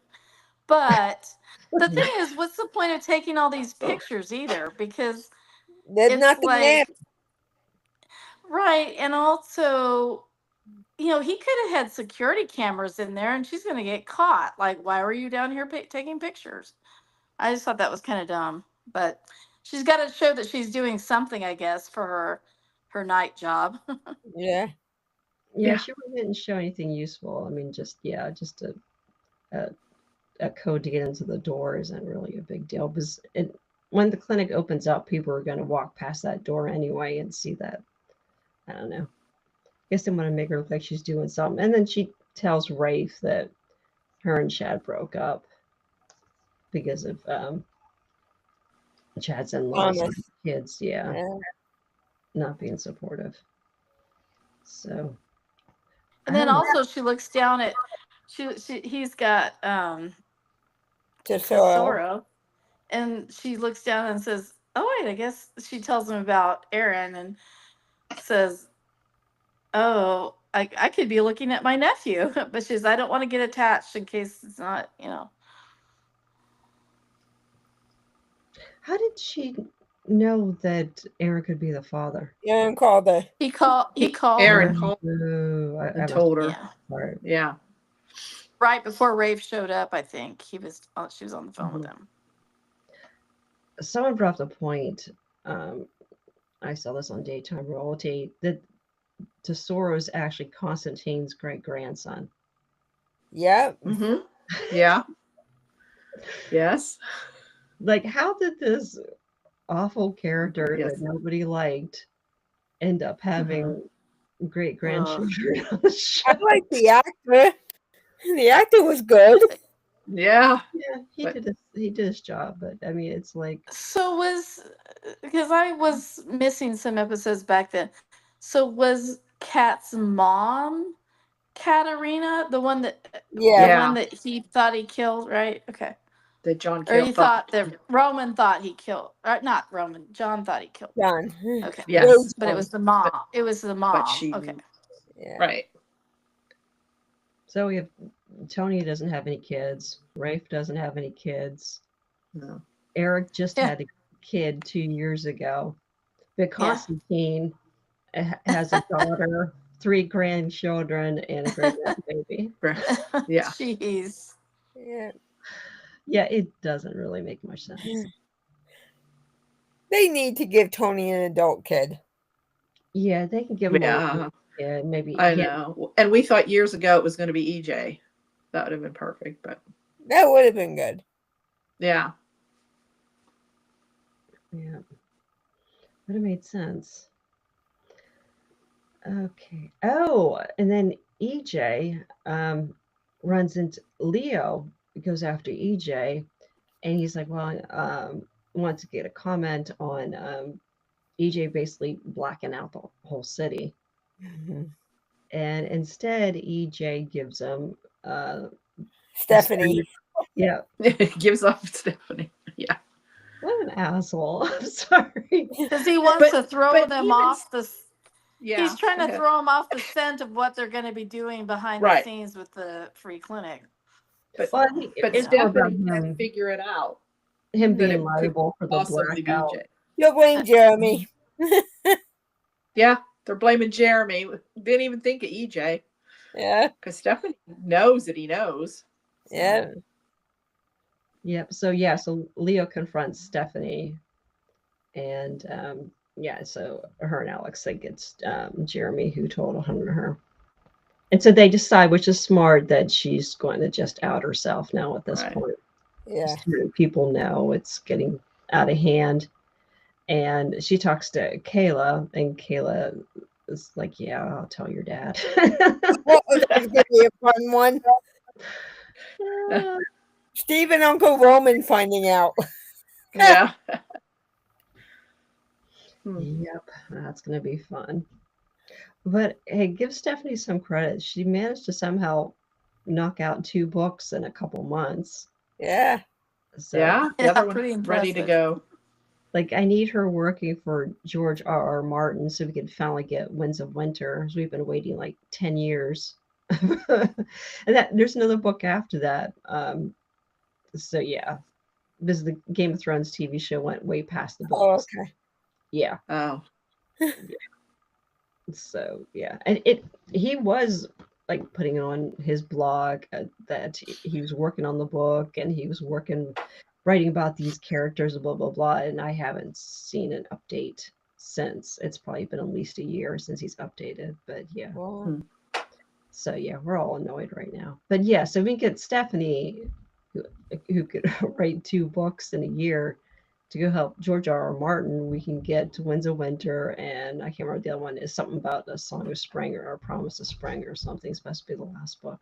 But the thing is, what's the point of taking all these pictures either? Because There's it's nothing there. like, right. And also, he could have had security cameras in there and she's going to get caught. Like, why were you down here taking pictures? I just thought that was kind of dumb. But she's got to show that she's doing something, I guess, for her night job. Yeah. Yeah, she really didn't show anything useful. I mean, just a code to get into the door isn't really a big deal because when the clinic opens up, people are going to walk past that door anyway and see that. I don't know. I guess they want to make her look like she's doing something. And then she tells Rafe that her and Chad broke up because of Chad's in-laws and Thomas. kids, Yeah. not being supportive. So, And then also she looks down at he's got Tesoro. Tesoro, and she looks down and says, "Oh wait, I guess," she tells him about Aaron and says, "Oh, I could be looking at my nephew," but she says, "I don't want to get attached in case it's not, How did she know that Aaron could be the father? Aaron called her. He called Aaron her. called Oh, and told her. Yeah. Right. Yeah. Right before Rafe showed up, I think she was on the phone with him. Someone brought up the point. I saw this on Daytime Royalty that Tesoro is actually Constantine's great grandson. Yep. Mm-hmm. Yeah. Yes. Like, how did this awful character Yes. that nobody liked end up having great grandchildren on the show? I like the actor. The actor was good. Yeah. Yeah, he But- did his job, but I mean, it's like So because I was missing some episodes back then. So was Kat's mom Katarina, the one that Yeah. he thought he killed, right? Okay. That John Or killed. he thought that Roman thought he killed, or not Roman, John thought he killed. John. Okay. Yes. But it was the mom. It was the mom. But she. Okay. Yeah. Right. so we have Tony doesn't have any kids, Rafe doesn't have any kids, No. Eric just Yeah. had a kid 2 years ago, but Yeah. Constantine has a daughter, 3 grandchildren, and a great grandbaby. Yeah. Jeez. Yeah. Yeah, it doesn't really make much sense. They need to give Tony an adult kid. Yeah, they can give him a Yeah, kid, maybe I him. know. And we thought years ago it was going to be EJ. That would have been perfect, but That would have been good. yeah. Yeah, would have made sense. Okay. Oh, and then EJ runs into Leo, goes after EJ, and he's like, well, wants to get a comment on EJ basically blacking out the whole city. Mhm. And instead, EJ gives him Stephanie. yeah, It gives up Stephanie. Yeah. what an asshole. I'm sorry. Because he wants But- to throw but them even off the. Yeah. He's trying go to ahead. throw them off the scent of what they're going to be doing behind the Right. scenes with the free clinic. But, Well, but it's more about Stephanie can't him, figure it out. him that being it could liable for the Possibly blackout. BJ. You'll blame Jeremy. Yeah, they're blaming Jeremy. Didn't even think of EJ Yeah. because Stephanie knows that he knows. So, Yeah. Yep. So yeah, so Leo confronts Stephanie, and yeah, so her and Alex think it's Jeremy who told on her, and so they decide, which is smart, that she's going to just out herself now at this Right. point. Yeah. Certain people know it's getting out of hand, and she talks to Kayla, and Kayla is like, "Yeah, I'll tell your dad." Well, this is gonna be a fun one. Steve and Uncle Roman finding out. Yeah. Yep, that's gonna be fun. But hey, give Stephanie some credit. She managed to somehow knock out 2 books in a couple months. Yeah. So, Yeah. The Yeah, other one pretty ready to impressive. go. like, I need her working for George R. R. Martin so we can finally get Winds of Winter. We've been waiting like 10 years. And that there's another book after that. So yeah, this is the Game of Thrones TV show went way past the Oh, books. okay. Yeah. Oh. So yeah, and he was like putting on his blog that he was working on the book and he was writing about these characters and blah blah blah, and I haven't seen an update since. It's probably been at least a year since he's updated, but yeah. Well, So yeah, we're all annoyed right now. But yeah, so we can get Stephanie, who could write 2 books in a year, to go help George R. R. Martin. We can get Winds of Winter, and I can't remember the other one is something about a Song of Spring or a Promise of Spring or something. It's supposed to be the last book.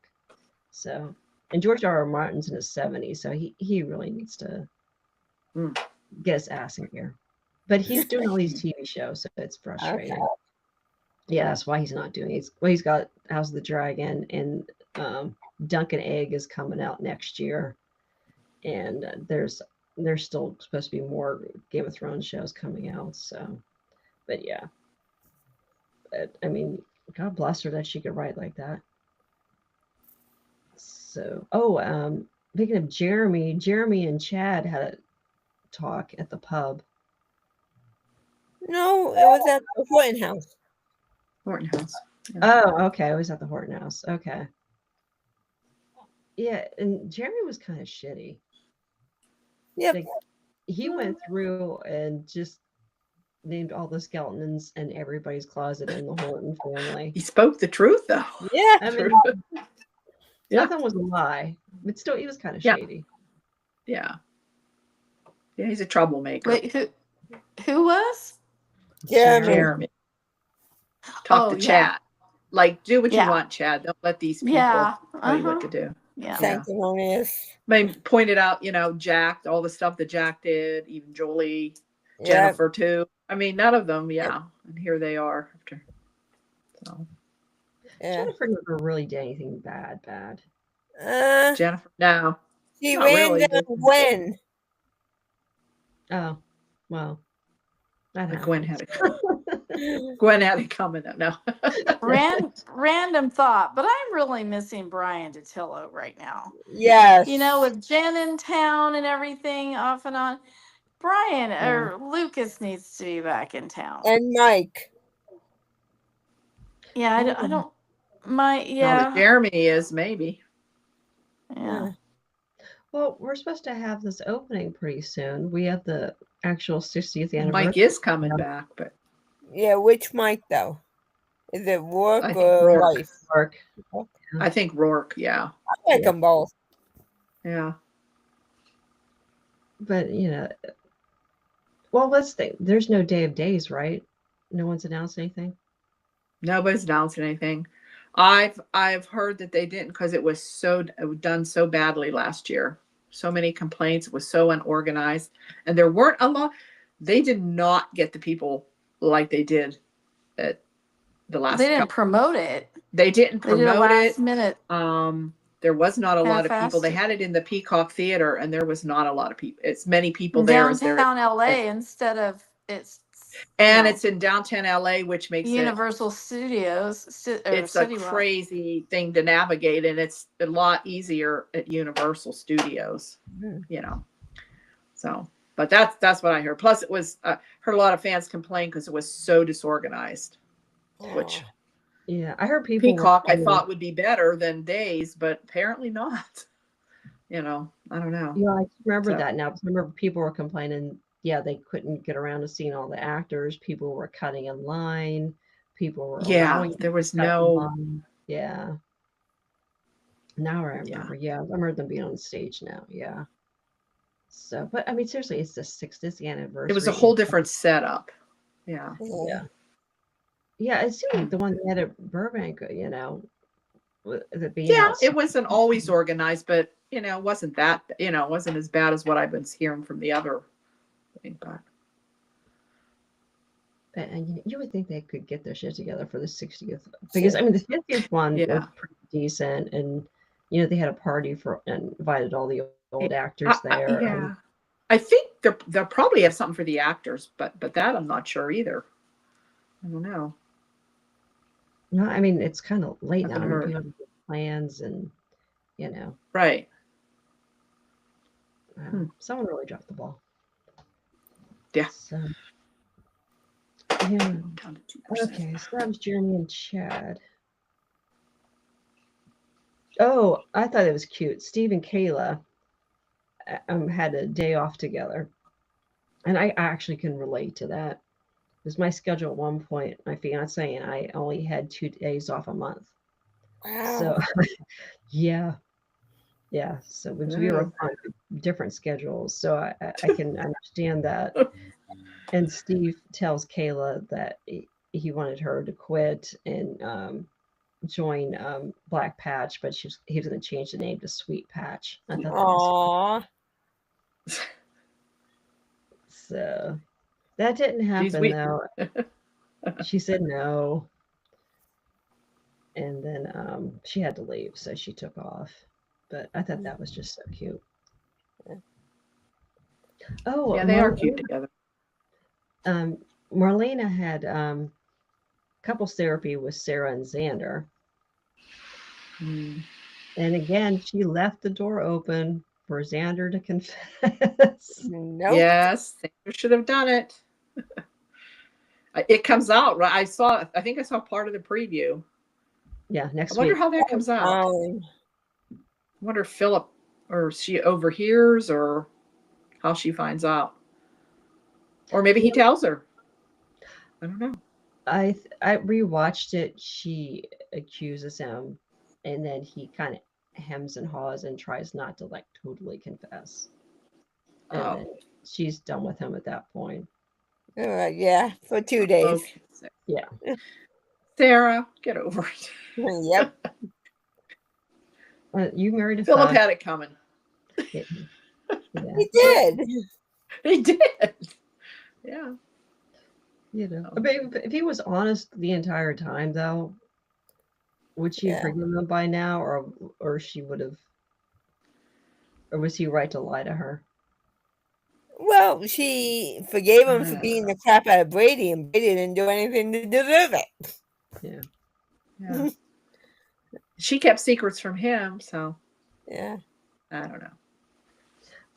So, and George R. R. Martin's in his 70s, so he really needs to Mm. get his ass in here. But he's doing all these TV shows, so it's frustrating. okay. Yeah, that's why he's not doing it. He's got House of the Dragon, and Duncan Egg is coming out next year, and there's still supposed to be more Game of Thrones shows coming out. So, but yeah, but I mean, God bless her that she could write like that. So, speaking of Jeremy and Chad had a talk at the pub. No, it was at the Horton house. Horton House. Oh, okay. I was at the Horton House. Okay. Yeah, and Jeremy was kind of shitty. Yep. Like, he went through and just named all the skeletons in everybody's closet in the Horton family. He spoke the truth, though. Yeah. I mean, Yeah. nothing was a lie, but still, he was kind of Yeah. shady. Yeah. Yeah, he's a troublemaker. Wait, who was? Jeremy. Jeremy. Talk Oh, to yeah. Chad. Like, do what Yeah. you want, Chad. Don't let these people Yeah. tell you what to do. Yeah. Sanctimonious. They pointed out, Jack, all the stuff that Jack did, even Jolie, Yeah. Jennifer too. I mean, none of them, yeah. And here they are after. So Yeah. Jennifer never really did anything bad. Jennifer, no. She Not ran really, down but- Gwen. Oh, well, that Gwen happens. had it. Gwen had it coming. No. Random thought, but I'm really missing Brian Datillo right now. Yes. With Jen in town and everything off and on. Brian or Lucas needs to be back in town. And Mike. Yeah, I don't. My Now yeah. that Jeremy is, maybe. Yeah. Well, we're supposed to have this opening pretty soon. We have the actual 60th anniversary. Mike is coming back, but Yeah, which Mike though? Is it Rourke I think or Rourke. Rice? Mark. I think Rourke. Yeah, I like Yeah. them both. yeah. But well, let's think. There's no Day of Days, right? No one's announced anything. Nobody's announcing anything. I've heard that they didn't because it was done so badly last year. So many complaints. It was so unorganized, and there weren't a lot. They did not get the people like they did at the last. They didn't promote it. They didn't They did a promote last it. minute. There was not a lot of people. They half-assed. had it in the Peacock Theater, and there was not a lot of people. It's many people there as there, Downtown LA instead of it's and know, it's in downtown LA, which makes Universal Studios. it's a crazy thing to navigate, and it's a lot easier at Universal Studios. Mhm. You know, so but that's what I heard. Plus, it was heard a lot of fans complain because it was so disorganized. Which Yeah, I heard people. Peacock I thought would be better than Days, but apparently not. You know, I don't know. Yeah, I remember So- that now. 'Cause I remember people were complaining. Yeah, they couldn't get around to seeing all the actors. People were cutting in line. People were Yeah, allowing there was to cut in no. line. Yeah. Now I remember. Yeah, I remember them being on stage now. Yeah. So, but I mean, seriously, it's the 60th anniversary. It was a whole different setup. Yeah. Yeah. Yeah, it seemed like the one they had at Burbank, the being Yeah, outside. it wasn't always organized, but it wasn't that, it wasn't as bad as what I've been hearing from the other thing. But And you would think they could get their shit together for the 60th, because I mean the 50th one Yeah. was pretty decent, and they had a party and invited all the old actors there. Yeah. I think they'll probably have something for the actors, but that I'm not sure either. I don't know. No, I mean it's kind of late now. I Haven't mean, heard. people have plans, and Right. someone really dropped the ball. Yeah. So, yeah. Down to 2%. Okay, so that was Jeremy and Chad. Oh, I thought it was cute. Steve and Kayla had a day off together. And I actually can relate to that. It was my schedule at one point. My fiance and I only had 2 days off a month. Wow. So, yeah. Yeah. So we were on different schedules. So I can understand that. And Steve tells Kayla that he wanted her to quit and join Black Patch, but he was going to change the name to Sweet Patch. I thought that was Aww. so. That didn't happen though. She said no. And then she had to leave, so she took off. But I thought that was just so cute. Oh, Yeah, they are cute together. Marlena had couples therapy with Sarah and Xander. Mm. And again, she left the door open for Xander to confess. Nope. Yes, they should have done it. It comes out, right? I think I saw part of the preview. Yeah, next I wonder week. how that comes out. I wonder if Philip or she overhears or how she finds out. Or maybe he tells her. I don't know. I rewatched it. She accuses him, and then he kind of hems and haws and tries not to totally confess. And then she's done with him at that point. Yeah, for 2 days. Okay. Yeah. Sarah, get over it. Yep. You married a Philip thug. had it coming. Yeah. He did. He did. Yeah. I mean, if he was honest the entire time, though, would she have forgiven him by now, or she would have, or was he right to lie to her? Well, she forgave him for beating the crap out of Brady, and Brady didn't do anything to deserve it. Yeah. She kept secrets from him, so Yeah. I don't know.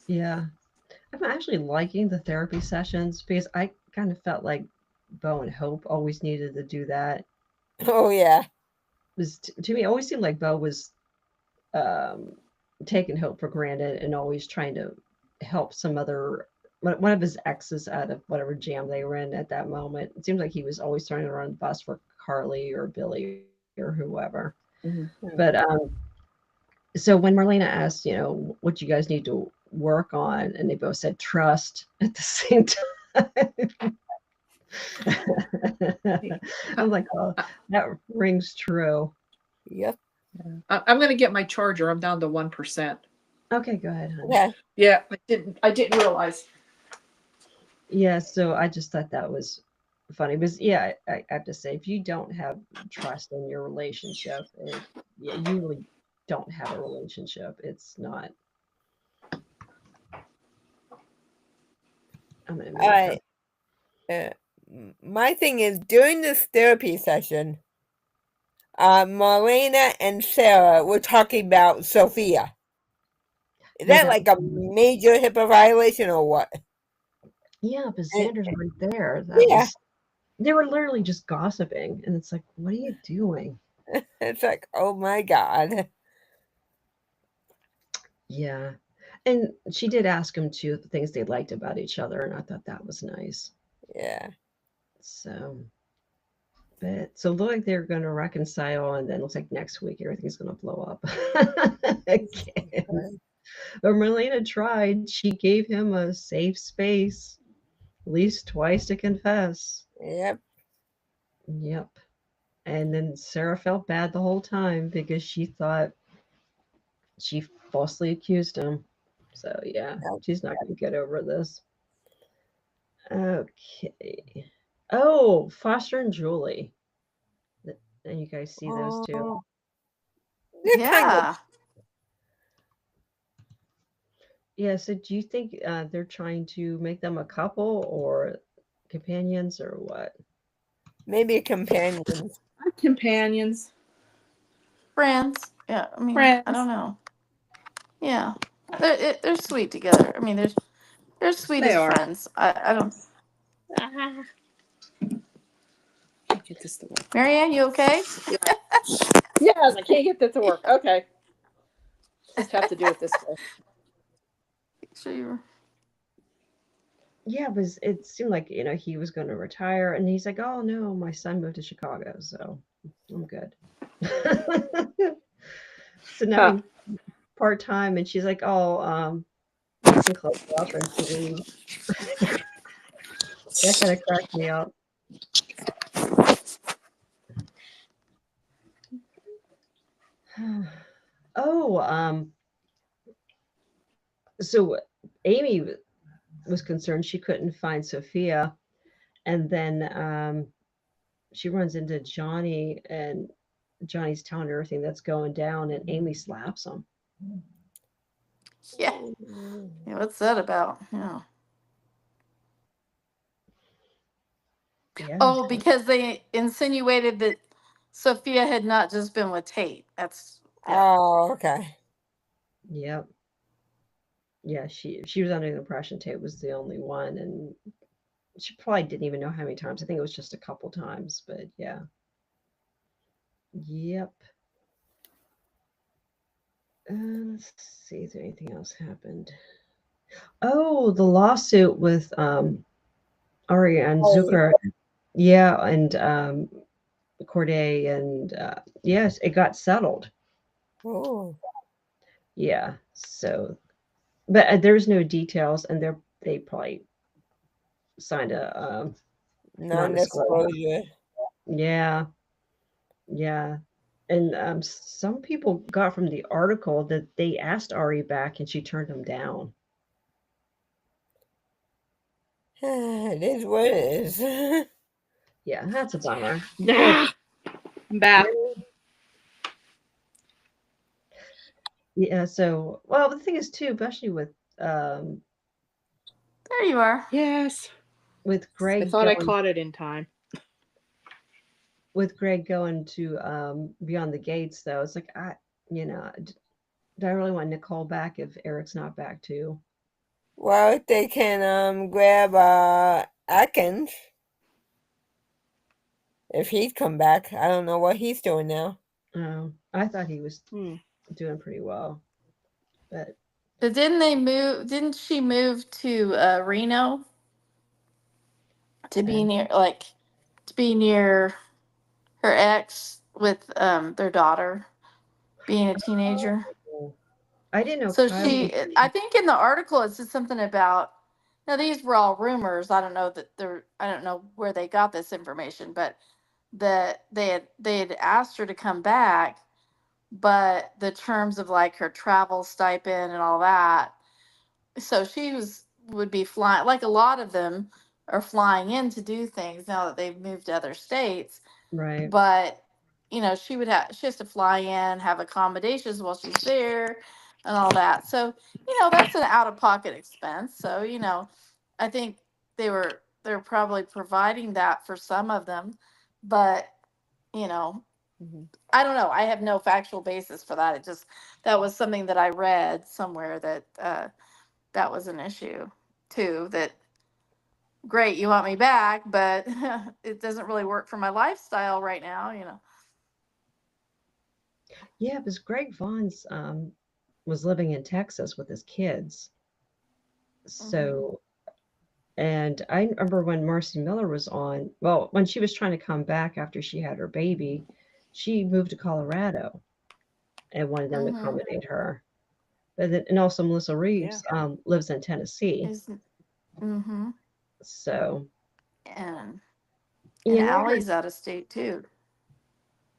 Yeah. I'm actually liking the therapy sessions because I kind of felt like Bo and Hope always needed to do that. Oh yeah. To me, it always seemed like Bo was taking Hope for granted and always trying to help some other one of his exes out of whatever jam they were in at that moment. It seems like he was always trying to run the bus for Carly or Billy or whoever. Mhm. But so when Marlena asked, what you guys need to work on, and they both said trust at the same time. I'm like, oh, that rings true. Yep. I'm going to get my charger. I'm down to 1%. Okay, go ahead, honey. Yeah. Yeah, I didn't realize. Yeah, so I just thought that was funny because yeah, I have to say if you don't have trust in your relationship, yeah, you really don't have a relationship. It's not. I'm gonna mute All her. right. My thing is during this therapy session, Marlena and Sarah were talking about Sophia. Is Yeah, that like a major HIPAA violation or what? yeah, but And- Xander's right there. That Yeah. was they were literally just gossiping, and it's like, what are you doing? It's like, oh my God. Yeah, and she did ask him two things they liked about each other, and I thought that was nice. Yeah. So, but so look like they're going to reconcile, and then it looks like next week everything's going to blow up again. But Marlena tried. She gave him a safe space, at least twice to confess. Yep. Yep. And then Sarah felt bad the whole time because she thought she falsely accused him. So yeah, Yep. she's not going to get over this. Okay. Oh, Foster and Julie. And you guys see those too? Oh. They're kind of Yeah. Yeah. So do you think they're trying to make them a couple or companions or what? maybe companions. Companions. Friends. Yeah. I mean, Friends. I don't know. Yeah. They're sweet together. I mean, they're sweet They as are. friends. I don't. Get this to work. Marianne, you okay? Yes, I can't get that to work. Okay. Just have to do it this way. Sure you Yeah, but it seemed like he was going to retire, and he's like, "Oh no, my son moved to Chicago, so I'm good." So now Huh. he's part time, and she's like, "Oh, fixing clothes washer and clean." That kind of cracked me up. Oh, so Amy was concerned she couldn't find Sophia, and then she runs into Johnny, and Johnny's telling her everything that's going down, and Amy slaps him. Yeah. Yeah. What's that about? Yeah. Yeah. Oh, because they insinuated that Sophia had not just been with Tate. That's yeah. Oh, okay. Yep. Yeah, she was under the impression Tate was the only one, and she probably didn't even know how many times. I think it was just a couple times, but yeah. Yep. Let's see if anything else happened. Oh, the lawsuit with Aria and Oh, Zucker. Yeah, and Corday, and yes, it got settled. Oh. Yeah. So, but there's no details, and they probably signed a non-disclosure. Non-disclosure. Yeah. Yeah. And some people got from the article that they asked Ari back and she turned them down. It is what it is. Yeah, that's a bummer. Nah. I'm back. Yeah, so well the thing is too, especially with There you are. Yes. with I Greg thought I going caught it in time. with Greg going to Beyond the Gates though, it's like do I really want Nicole back if Eric's not back too? Well, if they can grab Atkins, if he'd come back, I don't know what he's doing now. I thought he was Hmm. doing pretty well. But But didn't she move to Reno to be near, like, to be near her ex with their daughter being a teenager? Oh, I didn't know So Kyle was. I think in the article it said something about, now these were all rumors. I don't know I don't know where they got this information, but that they had asked her to come back, but the terms of like her travel stipend and all that, so would be flying, like a lot of them are flying in to do things now that they've moved to other states. Right. But she has to fly in, have accommodations while she's there and all that. So that's an out of pocket expense. So I think they're probably providing that for some of them, but you know Mhm. I don't know. I have no factual basis for that. That was something that I read somewhere, that that was an issue too. That, great, you want me back, but it doesn't really work for my lifestyle right now. Yeah, because Greg Vaughn's was living in Texas with his kids. Hmm. So, and I remember when Marcy Miller was on, well, when she was trying to come back after she had her baby, she moved to Colorado and wanted them to Hmm. accommodate her. But then, and also Melissa Yeah. Reeves lives in Tennessee. Is hmm So, and yeah, and I heard, Allie's out of state too.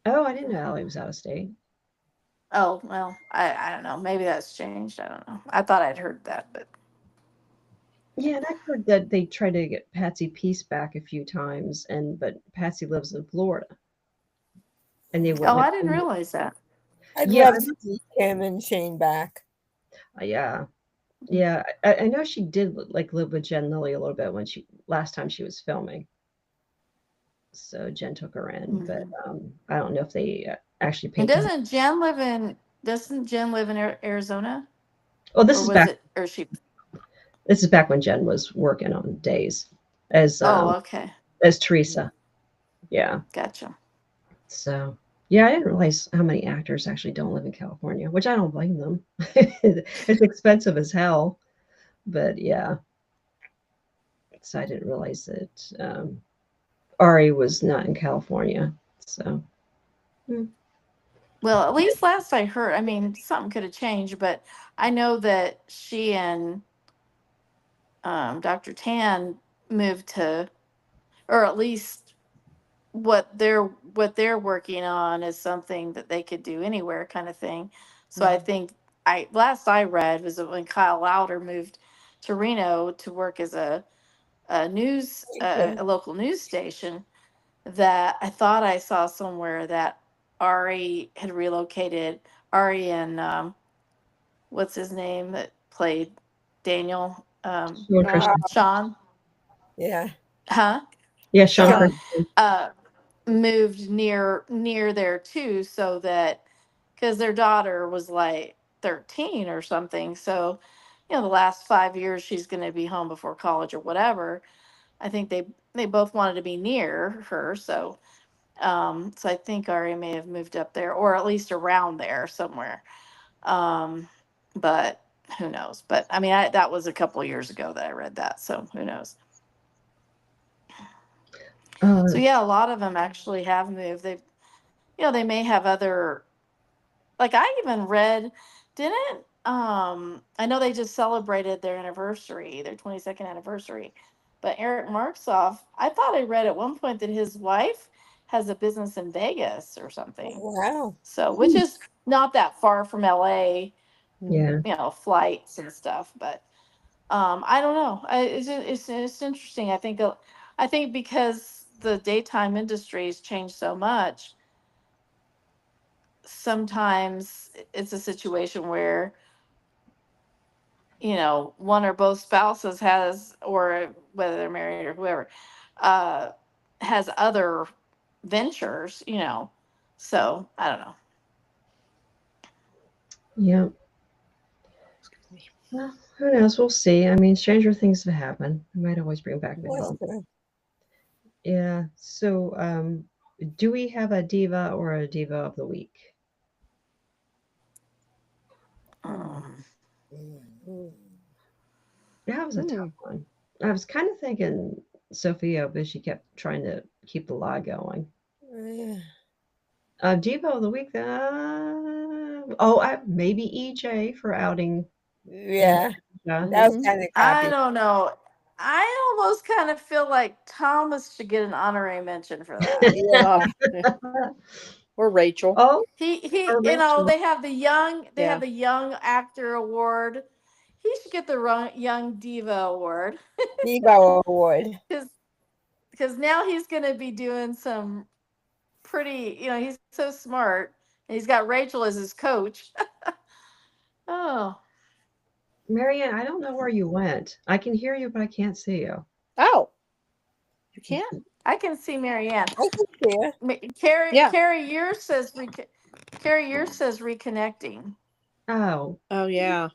oh, I didn't know Allie was out of state. Oh well, I don't know. Maybe that's changed. I don't know. I thought I'd heard that, but Yeah, and I heard that they tried to get Patsy Peace back a few times, but Patsy lives in Florida, and they oh, wouldn't. I didn't realize that. I'd Yeah, love to see Kim and Shane back. yeah, yeah. I know she did like live with Jen Lilly a little bit when she last time she was filming. So Jen took her in, but Hmm. I don't know if they actually And paid to have. doesn't Jen live in Arizona, Oh, or was it, or she? this is back when Jen was working on days as Oh, okay, Teresa. Yeah. gotcha. So yeah, I didn't realize how many actors actually don't live in California, which I don't blame them. It's expensive as hell, but yeah. So I didn't realize that Ari was not in California. So mm, Well, at least last I heard, I mean, something could have changed, but I know that she and Dr. Tan moved to, or at least what they're working on is something that they could do anywhere, kind of thing. So I think, I last I read was that when Kyle Lowder moved to Reno to work as Okay. a local news station, that I thought I saw somewhere that Ari had relocated. Ari and what's his name that played Daniel, Sean Uh, Christian. Sean, yeah. huh? Yeah, Sean Sean, Sean. Christian. uh, moved near there too, so that, because their daughter was like 13 or something, so the last 5 years she's going to be home before college or whatever. I think they both wanted to be near her, so I think Ari may have moved up there, or at least around there somewhere. Um, but who knows? But I mean, that was a couple of years ago that I read that, so who knows? So Uh, yeah, a lot of them actually have moved. They may have other, like I even read, didn't I know they just celebrated their anniversary, their 22nd anniversary, but Eric Marksoff, I thought I read at one point that his wife has a business in Vegas or something. Wow. So, which is not that far from LA, yeah. flights and stuff, but I don't know. It's interesting. I think because the daytime industry has changed so much, sometimes it's a situation where one or both spouses has, or whether they're married or whoever, uh, has other ventures. So I don't know. Yeah. Well, who knows? We'll see. I mean, stranger things have happened. We might always bring back That's Nicole. good. Yeah. So, do we have a diva or a diva of the week? Um, That was a tough one. I was kind of thinking Sophia, but she kept trying to keep the lie going. Diva of the week. Maybe EJ for outing. Yeah, Yeah. that was kind of I crappy. don't know. I almost kind of feel like Thomas should get an honorary mention for that. Yeah. Or Rachel. Oh, He or you know, Rachel. they have the young Yeah. actor award. He should get the young diva award Devo Award. because now he's going to be doing some pretty, he's so smart and he's got Rachel as his coach. Oh, Marianne, I don't know where you went. I can hear you, but I can't see you. Oh, you can't? I can see Marianne. I can see it. Carrie Yeah. yours says reconnecting. Oh, Oh, yeah.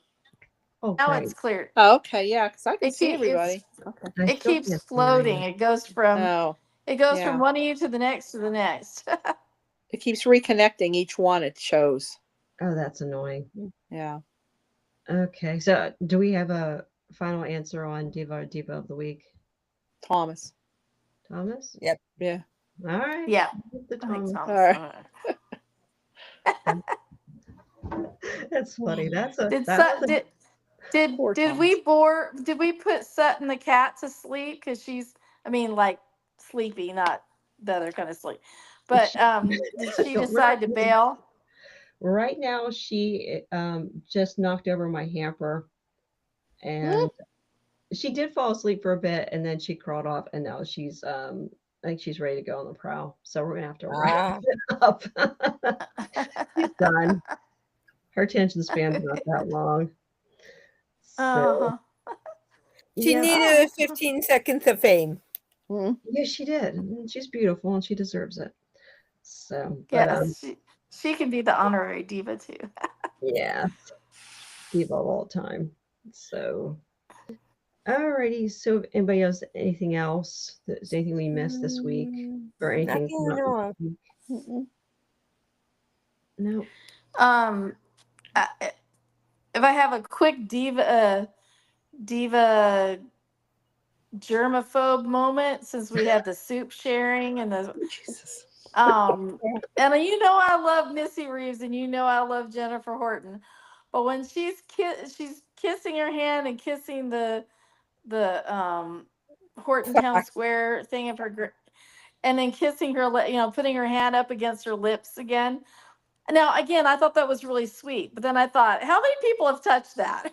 oh, Now great. it's clear. Oh, okay. Yeah, because I can It see keep- everybody. Okay. I It still keeps can't see floating. Marianne. It goes from Oh, yeah. from one of you to the next to the next. It keeps reconnecting each one it shows. Oh, that's annoying. Yeah. Okay, so do we have a final answer on Diva of the week? Thomas. Thomas? Yep. Yeah. All right. Yeah. The I think Thomas. Thomas. All That's funny. That's a Did that was a- did Poor did we put Sutton the cat to sleep because she's like sleepy, not the other kind of sleep, but did she So decide to bail? right now she just knocked over my hamper, and she did fall asleep for a bit, and then she crawled off, and now she's I think she's ready to go on the prowl. So we're gonna have to wrap it up. She's done. Her attention span's not that long. So, Uh-huh. She yeah, needed 15 seconds of fame. yeah, she did. And she's beautiful and she deserves it. So, but Yes, she can be the honorary diva too. yeah, diva of all time. So, alrighty. So, anybody else? Anything else? Is anything we missed this week, or anything? Nothing I know of. No. If I have a quick diva germaphobe moment, since we had the soup sharing and the Jesus. and I love Missy Reeves and I love Jennifer Horton, but when she's kissing her hand and kissing the Horton Town Square thing of her, and then kissing her, putting her hand up against her lips again. Now, again, I thought that was really sweet, but then I thought, how many people have touched that?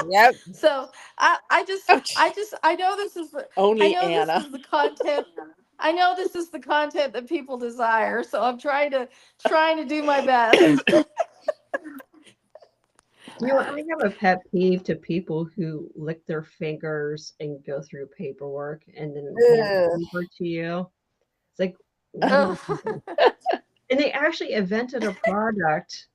Yep. So I know this is Only Anna. this is the content. I know this is the content that people desire, so I'm trying to do my best. I have a pet peeve to people who lick their fingers and go through paperwork and then hand it over to you. It's like, and they actually invented a product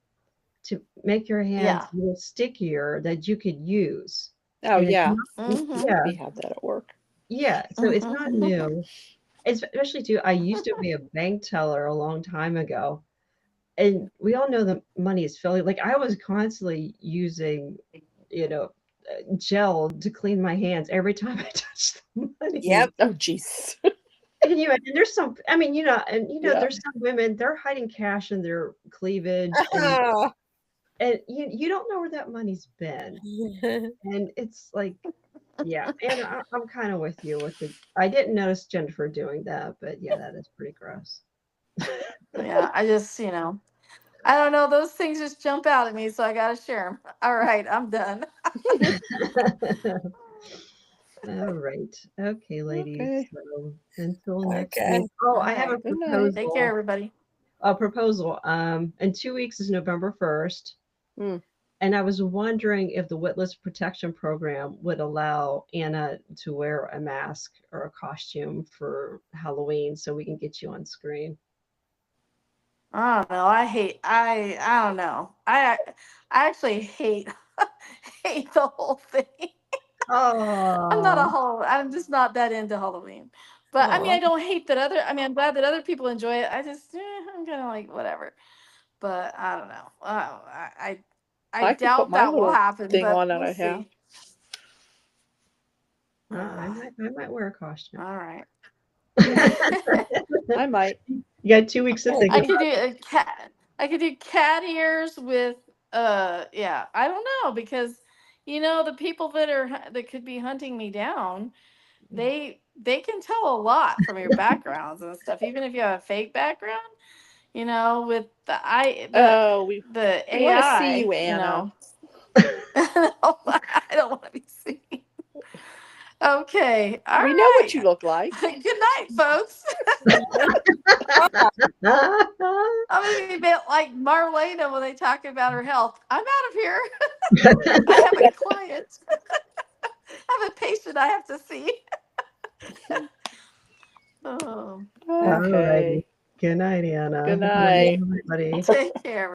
to make your hands a little stickier that you could use. Oh, and yeah. Yeah. We have that at work. Yeah. So it's not new. Especially too, I used to be a bank teller a long time ago. And we all know that money is filthy. Like I was constantly using, gel to clean my hands every time I touched the money. Yep. Oh, jeez. And there's some, there's some women, they're hiding cash in their cleavage. And you don't know where that money's been. And it's like, yeah. And I'm kind of with you I didn't notice Jennifer doing that, but yeah, that is pretty gross. Yeah, I just, I don't know. Those things just jump out at me, so I got to share them. All right, I'm done. All right. Okay, ladies. Okay. So until next Okay. week. Oh, I have a Good night. proposal. Take care, everybody. A proposal. In 2 weeks is November 1st. And I was wondering if the Witless Protection Program would allow Anna to wear a mask or a costume for Halloween so we can get you on screen. I don't know. I don't know. I actually hate the whole thing. Oh, I'm just not that into Halloween. But I don't hate that I'm glad that other people enjoy it. I just, I'm kind of like, whatever. But I don't know. I could put doubt my that will little happen, thing but on at we'll a half. see. I might wear a costume. All right. I might. You got 2 weeks to think I about could do a cat. I could do cat ears with yeah. I don't know because the people that could be hunting me down, they can tell a lot from your backgrounds and stuff. Even if you have a fake background, with Oh, we the want to AI, see you, Anna. I don't want to be seen. Okay. All We know right. what you look like. Good night, folks. I'm gonna be a bit like Marlena when they talk about her health. I'm out of here. I have a client. I have a patient I have to see. Oh, All righty. Okay. Good night, Anna. Good night. Everybody. take care.